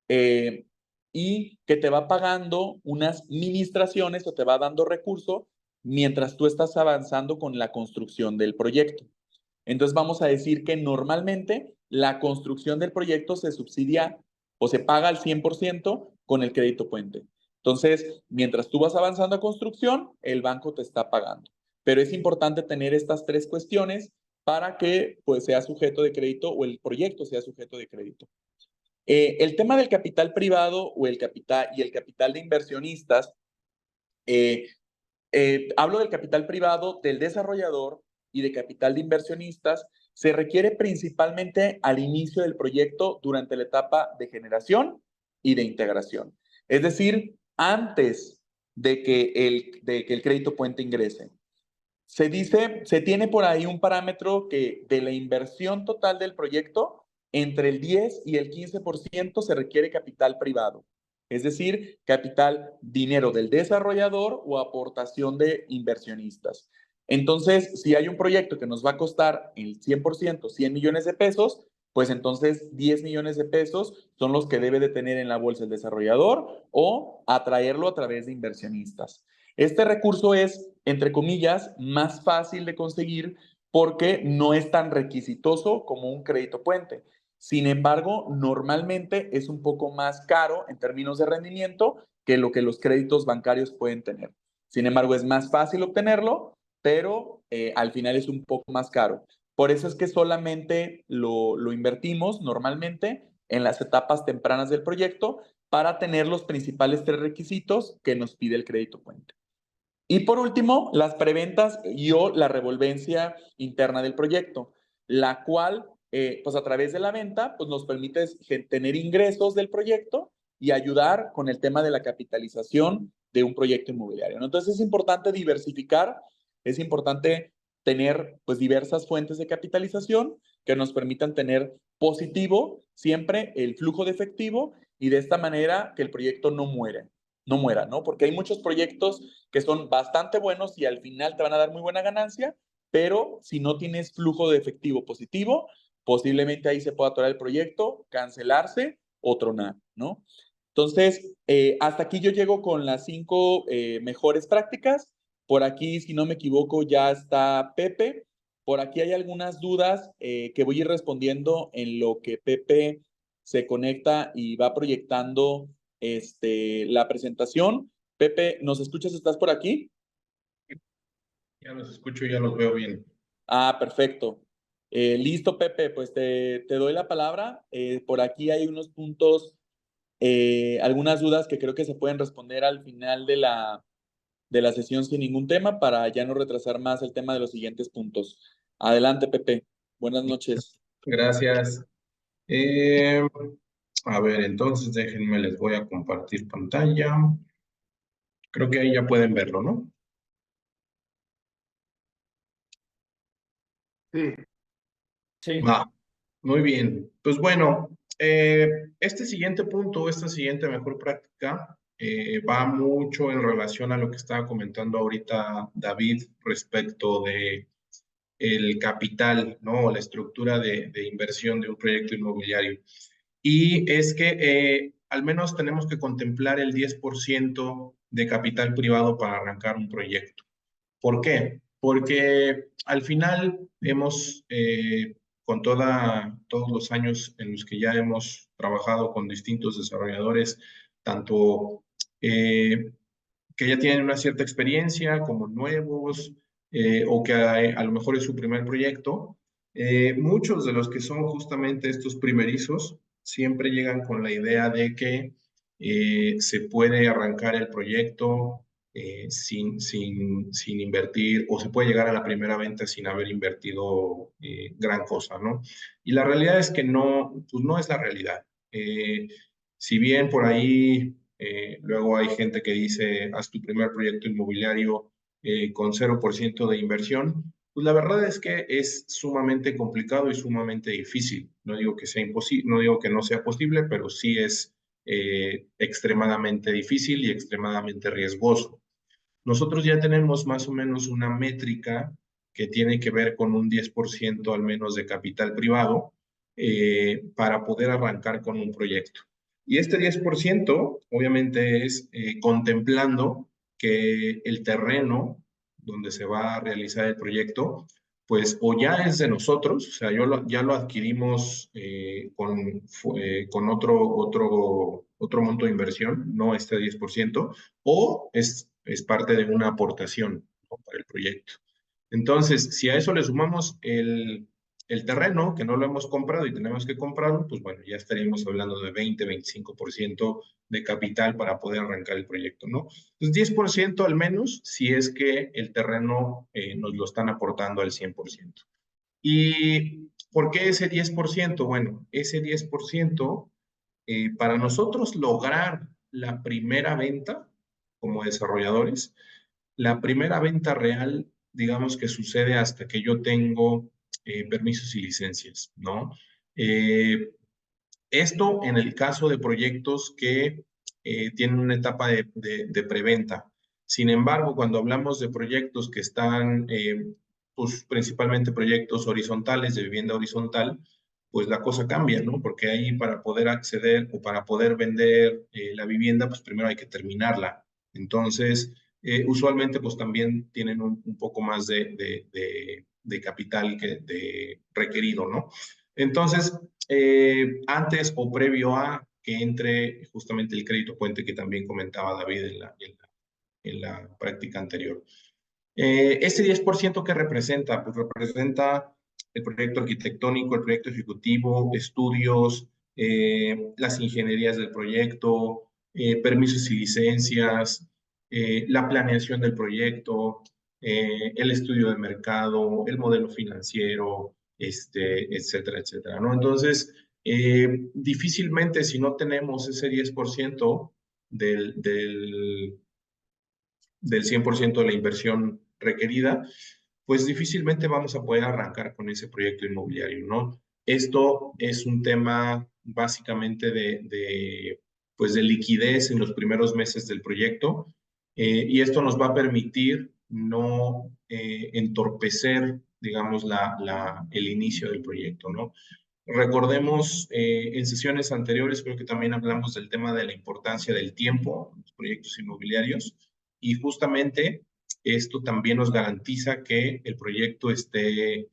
eh, y que te va pagando unas ministraciones o te va dando recurso mientras tú estás avanzando con la construcción del proyecto. Entonces vamos a decir que normalmente la construcción del proyecto se subsidia o se paga al 100% con el crédito puente. Entonces, mientras tú vas avanzando a construcción, el banco te está pagando. Pero es importante tener estas 3 cuestiones para que pues, sea sujeto de crédito o el proyecto sea sujeto de crédito. El tema del capital privado o el capital de inversionistas, hablo del capital privado del desarrollador y de capital de inversionistas, se requiere principalmente al inicio del proyecto durante la etapa de generación y de integración. Es decir, antes de que el crédito puente ingrese. Se tiene por ahí un parámetro que de la inversión total del proyecto, entre el 10 y el 15% se requiere capital privado, es decir, capital, dinero del desarrollador o aportación de inversionistas. Entonces, si hay un proyecto que nos va a costar el 100%, 100 millones de pesos, pues entonces 10 millones de pesos son los que debe de tener en la bolsa el desarrollador o atraerlo a través de inversionistas. Este recurso es, entre comillas, más fácil de conseguir porque no es tan requisitoso como un crédito puente. Sin embargo, normalmente es un poco más caro en términos de rendimiento que lo que los créditos bancarios pueden tener. Sin embargo, es más fácil obtenerlo, pero al final es un poco más caro. Por eso es que solamente lo invertimos normalmente en las etapas tempranas del proyecto para tener los principales 3 requisitos que nos pide el crédito puente. Y por último, las preventas o la revolvencia interna del proyecto, la cual, pues a través de la venta, pues nos permite tener ingresos del proyecto y ayudar con el tema de la capitalización de un proyecto inmobiliario, ¿no? Entonces es importante diversificar, es importante tener pues diversas fuentes de capitalización que nos permitan tener positivo siempre el flujo de efectivo y de esta manera que el proyecto no muere. no muera, ¿no? Porque hay muchos proyectos que son bastante buenos y al final te van a dar muy buena ganancia, pero si no tienes flujo de efectivo positivo, posiblemente ahí se pueda atorar el proyecto, cancelarse o tronar, ¿no? Entonces, hasta aquí yo llego con las 5 mejores prácticas. Por aquí, si no me equivoco, ya está Pepe. Por aquí hay algunas dudas que voy a ir respondiendo en lo que Pepe se conecta y va proyectando la presentación. Pepe, ¿nos escuchas? ¿Estás por aquí? Ya los escucho, ya los veo bien. Ah, perfecto. Listo, Pepe, pues te doy la palabra. Por aquí hay unos puntos, algunas dudas que creo que se pueden responder al final de la sesión sin ningún tema para ya no retrasar más el tema de los siguientes puntos. Adelante, Pepe. Buenas noches. Gracias. A ver, entonces déjenme, les voy a compartir pantalla. Creo que ahí ya pueden verlo, ¿no? Sí. Sí. Va, muy bien. Pues bueno, este siguiente punto, esta siguiente mejor práctica, va mucho en relación a lo que estaba comentando ahorita David respecto de el capital, ¿no? O la estructura de inversión de un proyecto inmobiliario. Y es que al menos tenemos que contemplar el 10% de capital privado para arrancar un proyecto. ¿Por qué? Porque al final hemos, con todos los años en los que ya hemos trabajado con distintos desarrolladores, tanto que ya tienen una cierta experiencia, como nuevos, o que a lo mejor es su primer proyecto, muchos de los que son justamente estos primerizos siempre llegan con la idea de que se puede arrancar el proyecto sin invertir, o se puede llegar a la primera venta sin haber invertido gran cosa, ¿no? Y la realidad es que no, pues no es la realidad. Si bien por ahí luego hay gente que dice, haz tu primer proyecto inmobiliario con 0% de inversión, pues la verdad es que es sumamente complicado y sumamente difícil. No digo que sea imposible, no digo que no sea posible, pero sí es extremadamente difícil y extremadamente riesgoso. Nosotros ya tenemos más o menos una métrica que tiene que ver con un 10% al menos de capital privado para poder arrancar con un proyecto. Y este 10% obviamente es contemplando que el terreno donde se va a realizar el proyecto, pues o ya es de nosotros, o sea, ya lo adquirimos con otro monto de inversión, no este 10%, o es parte de una aportación, ¿no?, para el proyecto. Entonces, si a eso le sumamos el terreno, que no lo hemos comprado y tenemos que comprarlo, pues bueno, ya estaríamos hablando de 20-25% de capital para poder arrancar el proyecto, ¿no? Pues 10% al menos, si es que el terreno nos lo están aportando al 100%. ¿Y por qué ese 10%? Bueno, ese 10%, para nosotros lograr la primera venta como desarrolladores, la primera venta real, digamos que sucede hasta que yo tengo permisos y licencias, ¿no? Esto en el caso de proyectos que tienen una etapa de preventa. Sin embargo, cuando hablamos de proyectos que están, pues principalmente proyectos horizontales, de vivienda horizontal, pues la cosa cambia, ¿no? Porque ahí para poder acceder o para poder vender la vivienda, pues primero hay que terminarla. Entonces, usualmente pues también tienen un poco más de capital requerido, ¿no? Entonces, antes o previo a que entre justamente el crédito puente que también comentaba David en la práctica anterior. Este 10% ¿qué representa? Pues representa el proyecto arquitectónico, el proyecto ejecutivo, estudios, las ingenierías del proyecto, permisos y licencias, la planeación del proyecto, el estudio de mercado, el modelo financiero, etcétera, etcétera, ¿no? Entonces, difícilmente si no tenemos ese 10% del 100% de la inversión requerida, pues difícilmente vamos a poder arrancar con ese proyecto inmobiliario, ¿no? Esto es un tema básicamente pues de liquidez en los primeros meses del proyecto, y esto nos va a permitir no entorpecer, digamos, el inicio del proyecto, ¿no? Recordemos, en sesiones anteriores creo que también hablamos del tema de la importancia del tiempo en los proyectos inmobiliarios, y justamente esto también nos garantiza que el proyecto esté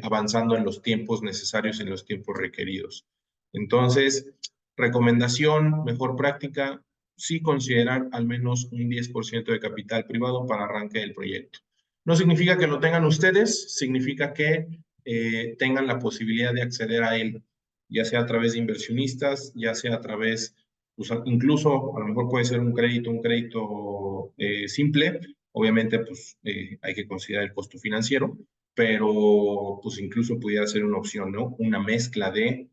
avanzando en los tiempos necesarios, en los tiempos requeridos. Entonces, recomendación, mejor práctica, sí considerar al menos un 10% de capital privado para arranque del proyecto. No significa que lo tengan ustedes, significa que tengan la posibilidad de acceder a él, ya sea a través de inversionistas, ya sea a través, pues, incluso a lo mejor puede ser un crédito simple. Obviamente, pues hay que considerar el costo financiero, pero pues incluso pudiera ser una opción, ¿no? Una mezcla de,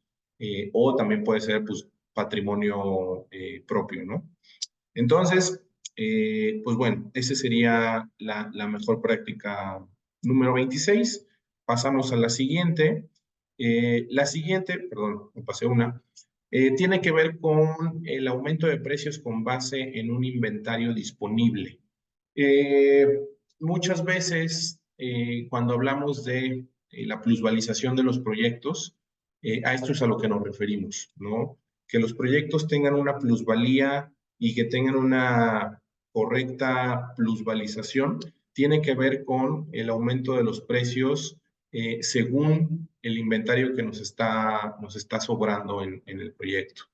o también puede ser pues patrimonio propio, ¿no? Entonces, pues bueno, esa sería la mejor práctica número 26. Pasamos a la siguiente. La siguiente, perdón, me pasé una, tiene que ver con el aumento de precios con base en un inventario disponible. Muchas veces, cuando hablamos de la plusvalización de los proyectos, a esto es a lo que nos referimos, ¿no? Que los proyectos tengan una plusvalía y que tengan una correcta plusvalización, tiene que ver con el aumento de los precios según el inventario que nos está sobrando en el proyecto.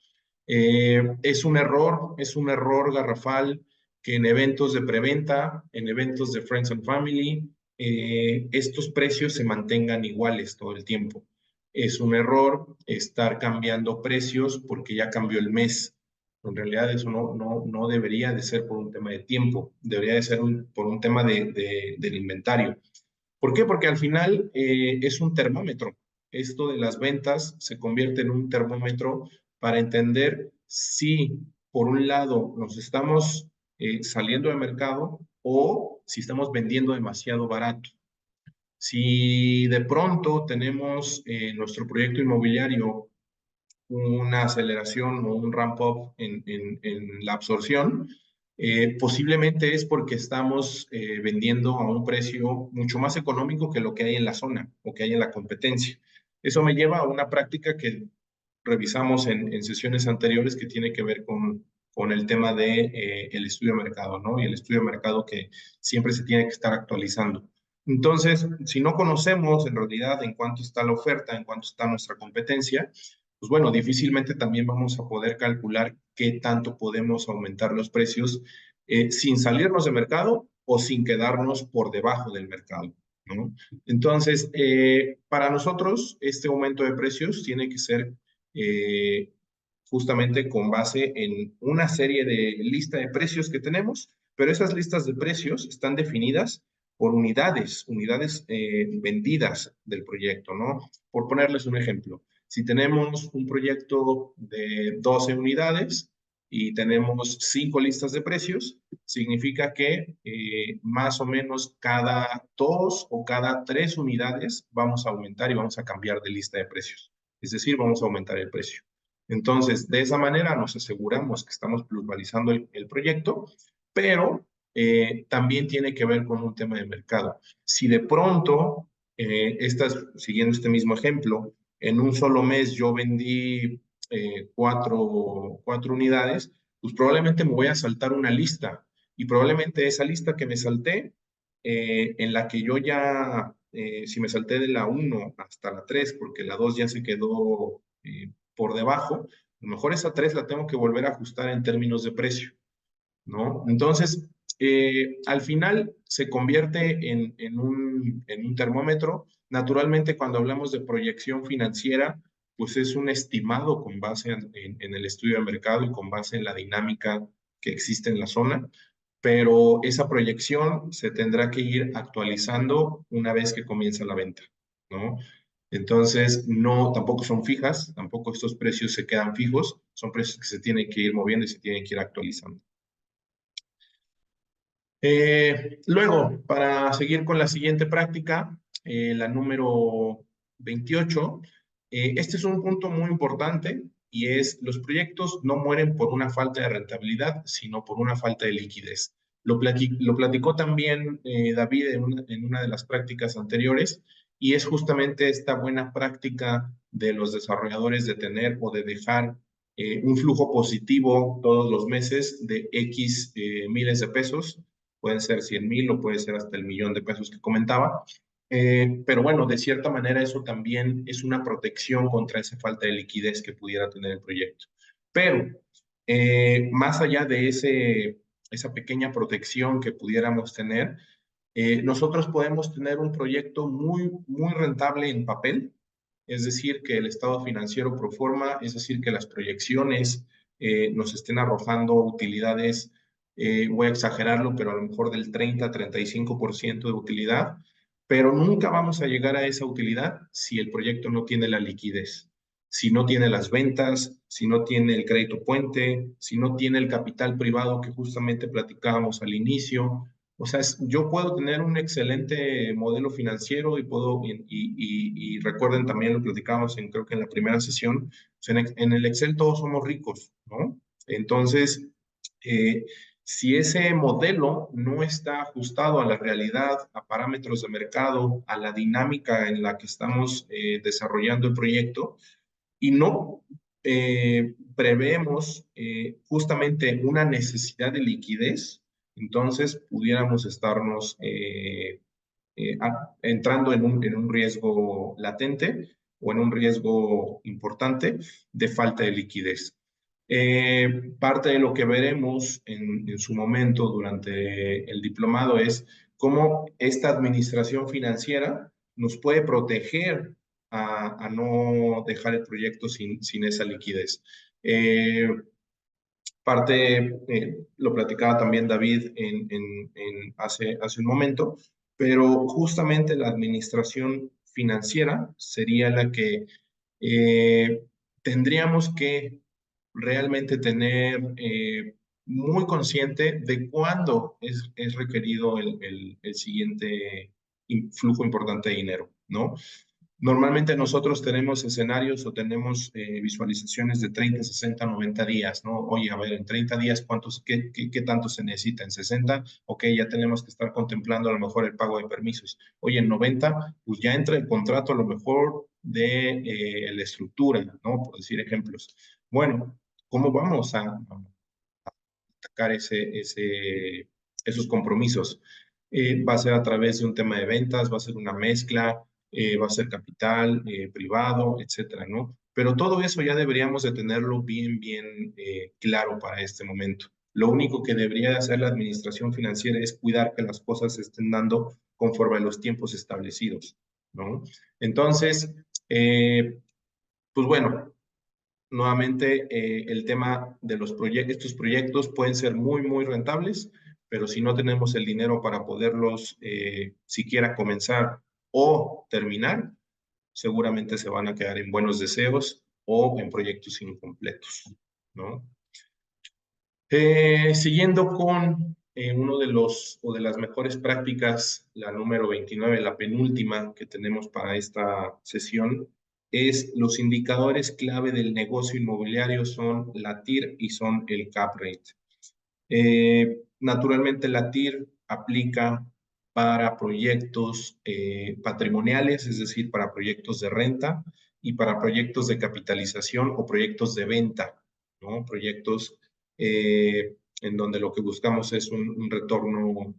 Es un error garrafal que en eventos de preventa, en eventos de Friends and Family, estos precios se mantengan iguales todo el tiempo. Es un error estar cambiando precios porque ya cambió el mes. En realidad eso no debería de ser por un tema de tiempo, debería de ser por un tema del inventario. ¿Por qué? Porque al final es un termómetro. Esto de las ventas se convierte en un termómetro para entender si, por un lado, nos estamos saliendo de mercado o si estamos vendiendo demasiado barato. Si de pronto tenemos nuestro proyecto inmobiliario una aceleración o un ramp-up en la absorción, posiblemente es porque estamos vendiendo a un precio mucho más económico que lo que hay en la zona o que hay en la competencia. Eso me lleva a una práctica que revisamos en sesiones anteriores que tiene que ver con el tema de el estudio de mercado, ¿no? Y el estudio de mercado que siempre se tiene que estar actualizando. Entonces, si no conocemos en realidad en cuánto está la oferta, en cuánto está nuestra competencia, pues bueno, difícilmente también vamos a poder calcular qué tanto podemos aumentar los precios sin salirnos de mercado o sin quedarnos por debajo del mercado, ¿no? Entonces, para nosotros, este aumento de precios tiene que ser justamente con base en una serie de lista de precios que tenemos, pero esas listas de precios están definidas por unidades vendidas del proyecto, ¿no? Por ponerles un ejemplo, si tenemos un proyecto de 12 unidades y tenemos 5 listas de precios, significa que más o menos cada 2 o cada 3 unidades vamos a aumentar y vamos a cambiar de lista de precios. Es decir, vamos a aumentar el precio. Entonces, de esa manera nos aseguramos que estamos plusvalizando el proyecto, pero también tiene que ver con un tema de mercado. Si de pronto, siguiendo este mismo ejemplo, en un solo mes yo vendí 4 unidades, pues probablemente me voy a saltar una lista y probablemente esa lista que me salté, en la que yo ya, si me salté de la 1 hasta la 3, porque la 2 ya se quedó por debajo, a lo mejor esa 3 la tengo que volver a ajustar en términos de precio, ¿no? Entonces, al final se convierte en un termómetro. Naturalmente, cuando hablamos de proyección financiera, pues es un estimado con base en el estudio de mercado y con base en la dinámica que existe en la zona, pero esa proyección se tendrá que ir actualizando una vez que comienza la venta, ¿no? Entonces, no, tampoco son fijas, tampoco estos precios se quedan fijos, son precios que se tienen que ir moviendo y se tienen que ir actualizando. Luego, para seguir con la siguiente práctica, la número 28, este es un punto muy importante y es: los proyectos no mueren por una falta de rentabilidad, sino por una falta de liquidez. Lo platicó también David en una de las prácticas anteriores, y es justamente esta buena práctica de los desarrolladores de tener o de dejar un flujo positivo todos los meses de X miles de pesos. Pueden ser 100,000 o puede ser hasta el 1,000,000 de pesos que comentaba. Pero bueno, de cierta manera eso también es una protección contra esa falta de liquidez que pudiera tener el proyecto. Pero más allá de esa pequeña protección que pudiéramos tener, nosotros podemos tener un proyecto muy, muy rentable en papel, es decir, que el estado financiero pro forma, es decir, que las proyecciones nos estén arrojando utilidades, voy a exagerarlo, pero a lo mejor del 30-35% de utilidad, pero nunca vamos a llegar a esa utilidad si el proyecto no tiene la liquidez, si no tiene las ventas, si no tiene el crédito puente, si no tiene el capital privado que justamente platicábamos al inicio. O sea, yo puedo tener un excelente modelo financiero y recuerden también lo platicábamos creo que en la primera sesión, pues en el Excel todos somos ricos, ¿no? Entonces, si ese modelo no está ajustado a la realidad, a parámetros de mercado, a la dinámica en la que estamos desarrollando el proyecto, y no preveemos justamente una necesidad de liquidez, entonces pudiéramos estarnos entrando en un riesgo latente o en un riesgo importante de falta de liquidez. Parte de lo que veremos en su momento durante el diplomado es cómo esta administración financiera nos puede proteger a no dejar el proyecto sin esa liquidez. Lo platicaba también David hace un momento, pero justamente la administración financiera sería la que tendríamos que realmente tener muy consciente de cuándo es requerido el siguiente flujo importante de dinero, ¿no? Normalmente nosotros tenemos escenarios o tenemos visualizaciones de 30, 60, 90 días, ¿no? Oye, a ver, en 30 días, qué tanto se necesita? En 60, ok, ya tenemos que estar contemplando a lo mejor el pago de permisos. Oye, en 90, pues ya entra el contrato a lo mejor de la estructura, ¿no? Por decir ejemplos. Bueno, ¿cómo vamos a atacar esos compromisos? Va a ser a través de un tema de ventas, va a ser una mezcla, va a ser capital privado, etcétera, ¿no? Pero todo eso ya deberíamos de tenerlo bien, bien claro para este momento. Lo único que debería hacer la administración financiera es cuidar que las cosas se estén dando conforme a los tiempos establecidos, ¿no? Entonces, pues bueno, nuevamente, el tema de estos proyectos pueden ser muy, muy rentables, pero si no tenemos el dinero para poderlos siquiera comenzar o terminar, seguramente se van a quedar en buenos deseos o en proyectos incompletos, ¿no? Siguiendo con uno de las mejores prácticas, la número 29, la penúltima que tenemos para esta sesión, es los indicadores clave del negocio inmobiliario son la TIR y son el cap rate. Naturalmente la TIR aplica para proyectos patrimoniales, es decir, para proyectos de renta y para proyectos de capitalización o proyectos de venta, ¿no? Proyectos en donde lo que buscamos es un retorno,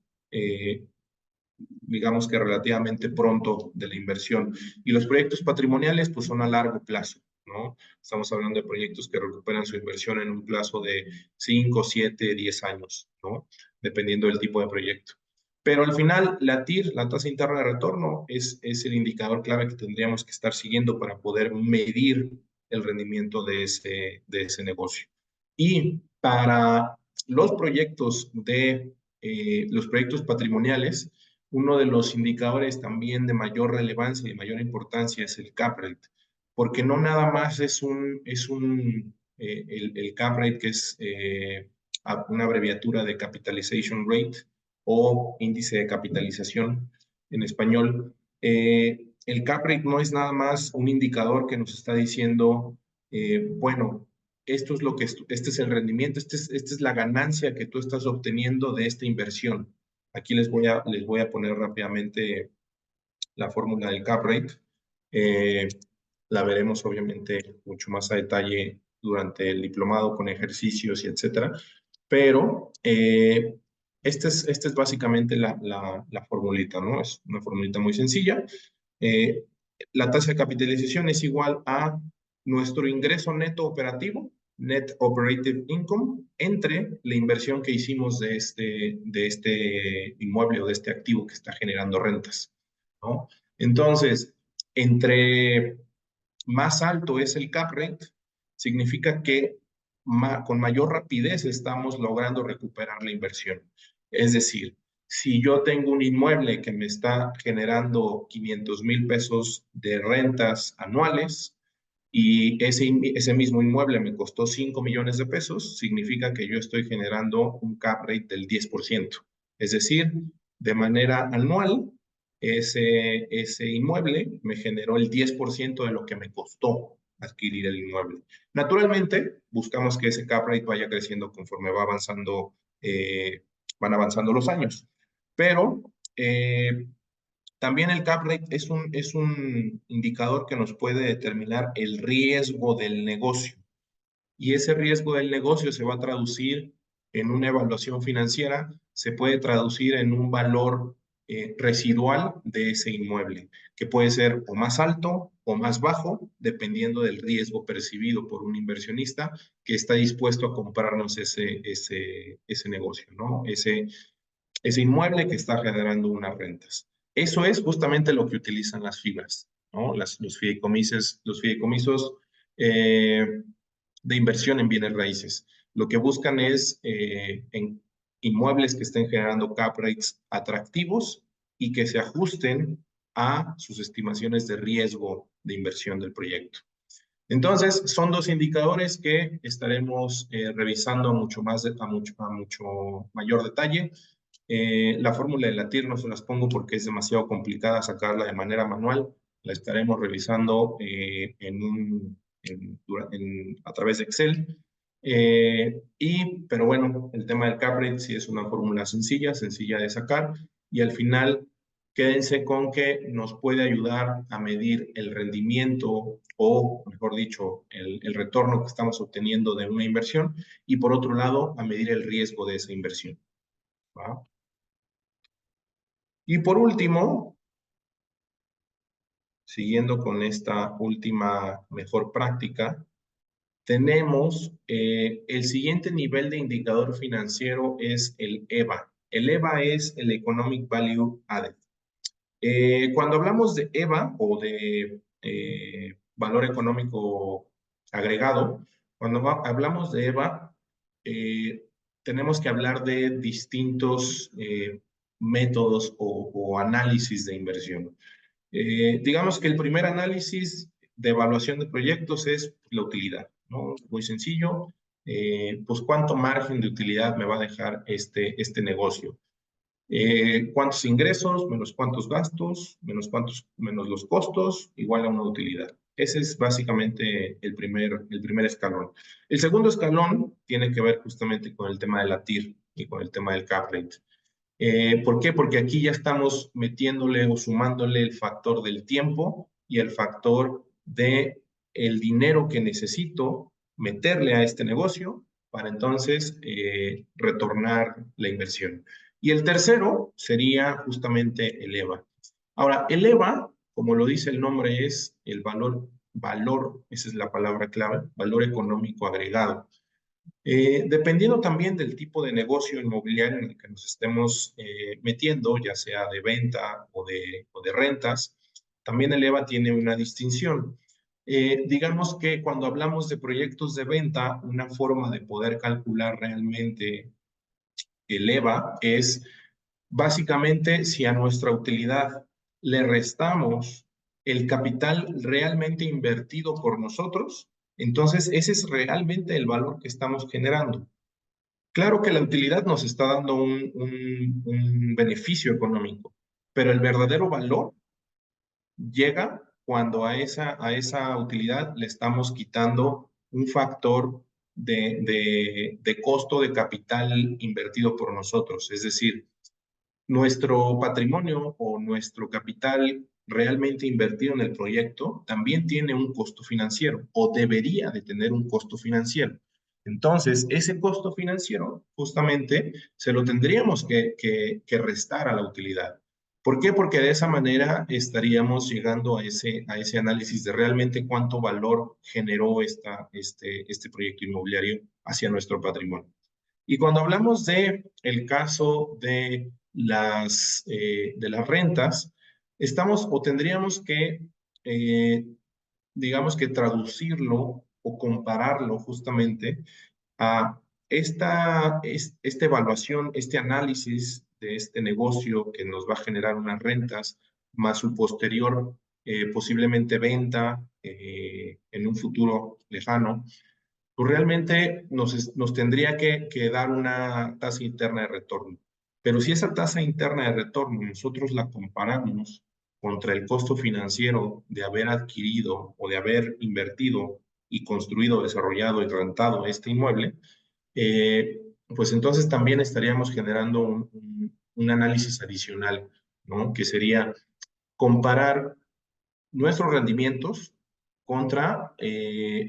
digamos que relativamente pronto de la inversión. Y los proyectos patrimoniales, pues son a largo plazo, ¿no? Estamos hablando de proyectos que recuperan su inversión en un plazo de 5, 7, 10 años, ¿no? Dependiendo del tipo de proyecto. Pero al final, la TIR, la tasa interna de retorno, es el indicador clave que tendríamos que estar siguiendo para poder medir el rendimiento de ese negocio. Y para los proyectos los proyectos patrimoniales, uno de los indicadores también de mayor relevancia y de mayor importancia es el cap rate, porque no nada más el cap rate, que es una abreviatura de capitalization rate o índice de capitalización en español. El cap rate no es nada más un indicador que nos está diciendo bueno, esto es lo que, este es el rendimiento, esta es la ganancia que tú estás obteniendo de esta inversión. Aquí les voy a poner rápidamente la fórmula del cap rate. La veremos obviamente mucho más a detalle durante el diplomado con ejercicios y etcétera. Pero esta es básicamente la formulita, ¿no? Es una formulita muy sencilla. La tasa de capitalización es igual a nuestro ingreso neto operativo, net operative income, entre la inversión que hicimos de este inmueble o de este activo que está generando rentas, ¿no? Entonces, entre más alto es el cap rate, significa que con mayor rapidez estamos logrando recuperar la inversión. Es decir, si yo tengo un inmueble que me está generando 500,000 pesos de rentas anuales y ese mismo inmueble me costó 5 millones de pesos, significa que yo estoy generando un cap rate del 10%. Es decir, de manera anual, ese inmueble me generó el 10% de lo que me costó adquirir el inmueble. Naturalmente, buscamos que ese cap rate vaya creciendo conforme van avanzando los años. Pero también el cap rate es un indicador que nos puede determinar el riesgo del negocio. Y ese riesgo del negocio se va a traducir en una evaluación financiera, se puede traducir en un valor residual de ese inmueble, que puede ser o más alto o más bajo, dependiendo del riesgo percibido por un inversionista que está dispuesto a comprarnos ese negocio, ¿no? Ese inmueble que está generando unas rentas. Eso es justamente lo que utilizan las fibras, ¿no? Los fideicomisos de inversión en bienes raíces. Lo que buscan es en inmuebles que estén generando cap rates atractivos y que se ajusten a sus estimaciones de riesgo de inversión del proyecto. Entonces, son dos indicadores que estaremos revisando a mucho mayor detalle. La fórmula de la TIR no se las pongo porque es demasiado complicada sacarla de manera manual. La estaremos revisando a través de Excel. Pero bueno, el tema del cap rate sí es una fórmula sencilla de sacar. Y al final, quédense con que nos puede ayudar a medir el rendimiento o, mejor dicho, el retorno que estamos obteniendo de una inversión y, por otro lado, a medir el riesgo de esa inversión, ¿va? Y por último, siguiendo con esta última mejor práctica, tenemos el siguiente nivel de indicador financiero es el EVA. El EVA es el Economic Value Added. Cuando hablamos de EVA o de valor económico agregado, cuando hablamos de EVA, tenemos que hablar de distintos métodos o análisis de inversión. Digamos que el primer análisis de evaluación de proyectos es la utilidad, ¿no? Muy sencillo, pues cuánto margen de utilidad me va a dejar este negocio. Cuántos ingresos menos cuántos gastos, menos los costos, igual a una utilidad. Ese es básicamente el primer escalón. El segundo escalón tiene que ver justamente con el tema de la TIR y con el tema del cap rate. ¿Por qué? Porque aquí ya estamos metiéndole o sumándole el factor del tiempo y el factor de el dinero que necesito meterle a este negocio para entonces retornar la inversión. Y el tercero sería justamente el EVA. Ahora, el EVA, como lo dice el nombre, es el valor, esa es la palabra clave, valor económico agregado. Dependiendo también del tipo de negocio inmobiliario en el que nos estemos metiendo, ya sea de venta o de rentas, también el EVA tiene una distinción. Digamos que cuando hablamos de proyectos de venta, una forma de poder calcular realmente el EVA es básicamente si a nuestra utilidad le restamos el capital realmente invertido por nosotros, entonces ese es realmente el valor que estamos generando. Claro que la utilidad nos está dando un beneficio económico, pero el verdadero valor llega cuando a esa utilidad le estamos quitando un factor de costo de capital invertido por nosotros. Es decir, nuestro patrimonio o nuestro capital realmente invertido en el proyecto también tiene un costo financiero o debería de tener un costo financiero. Entonces, ese costo financiero justamente se lo tendríamos que restar a la utilidad. ¿Por qué? Porque de esa manera estaríamos llegando a ese análisis de realmente cuánto valor generó este proyecto inmobiliario hacia nuestro patrimonio. Y cuando hablamos de el caso de las rentas, estamos o tendríamos que, digamos que traducirlo o compararlo justamente a esta evaluación, este análisis de este negocio que nos va a generar unas rentas, más su posterior posiblemente venta en un futuro lejano, pues realmente nos tendría que dar una tasa interna de retorno. Pero si esa tasa interna de retorno nosotros la comparamos contra el costo financiero de haber adquirido o de haber invertido y construido, desarrollado y rentado este inmueble, pues entonces también estaríamos generando un análisis adicional, ¿no? Que sería comparar nuestros rendimientos contra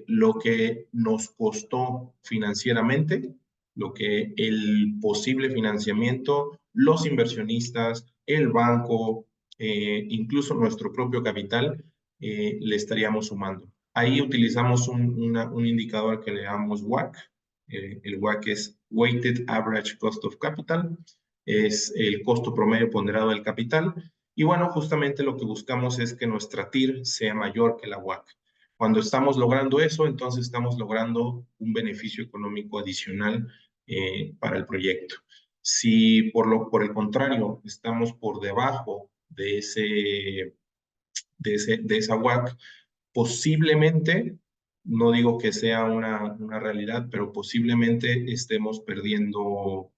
lo que nos costó financieramente, lo que el posible financiamiento, los inversionistas, el banco, incluso nuestro propio capital, le estaríamos sumando. Ahí utilizamos un indicador que le llamamos WACC. El WACC es Weighted Average Cost of Capital, es el costo promedio ponderado del capital. Y bueno, justamente lo que buscamos es que nuestra TIR sea mayor que la WACC. Cuando estamos logrando eso, entonces estamos logrando un beneficio económico adicional para el proyecto. Si por el contrario estamos por debajo de esa WACC, posiblemente, no digo que sea una realidad, pero posiblemente estemos perdiendo o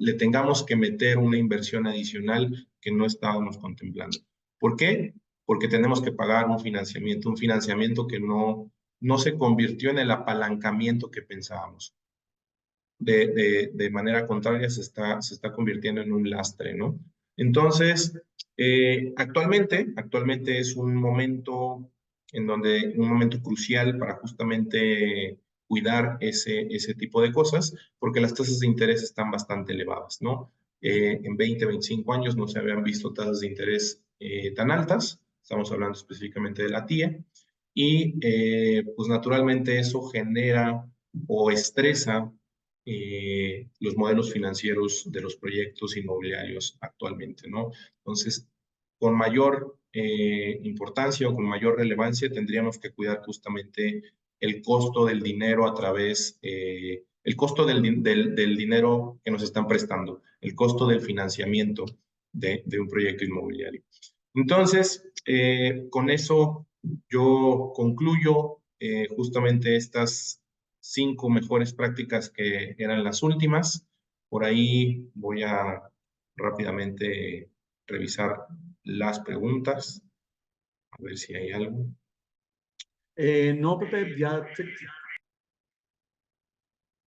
le tengamos que meter una inversión adicional que no estábamos contemplando. ¿Por qué? Porque tenemos que pagar un financiamiento que no se convirtió en el apalancamiento que pensábamos. De manera contraria se está convirtiendo en un lastre, ¿no? Entonces, actualmente es un momento un momento crucial para justamente cuidar ese tipo de cosas, porque las tasas de interés están bastante elevadas, ¿no? En 20, 25 años no se habían visto tasas de interés tan altas, estamos hablando específicamente de la TIE, y pues naturalmente eso genera o estresa los modelos financieros de los proyectos inmobiliarios actualmente, ¿no? Entonces, con mayor importancia o con mayor relevancia tendríamos que cuidar justamente el costo del dinero a través, el costo del dinero que nos están prestando, el costo del financiamiento de un proyecto inmobiliario. Entonces, con eso yo concluyo justamente estas 5 mejores prácticas que eran las últimas. Por ahí voy a rápidamente revisar las preguntas, a ver si hay algo. No, Pepe, ya.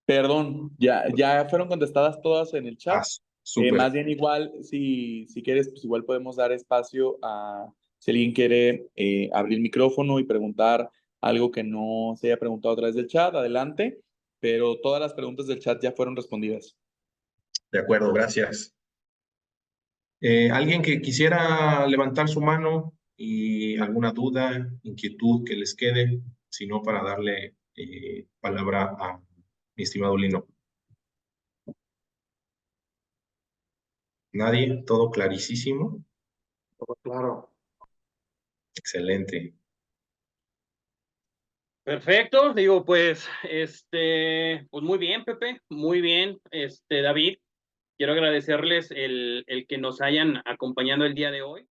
Perdón, ya fueron contestadas todas en el chat. Súper. Más bien igual, si quieres, pues igual podemos dar espacio a si alguien quiere abrir el micrófono y preguntar algo que no se haya preguntado a través del chat, adelante, pero todas las preguntas del chat ya fueron respondidas. De acuerdo, gracias. ¿Alguien que quisiera levantar su mano y alguna duda, inquietud que les quede? Si no, para darle palabra a mi estimado Lino. ¿Nadie? ¿Todo clarísimo? Todo claro. Excelente. Perfecto, digo, pues muy bien, Pepe, muy bien, David. Quiero agradecerles el que nos hayan acompañado el día de hoy.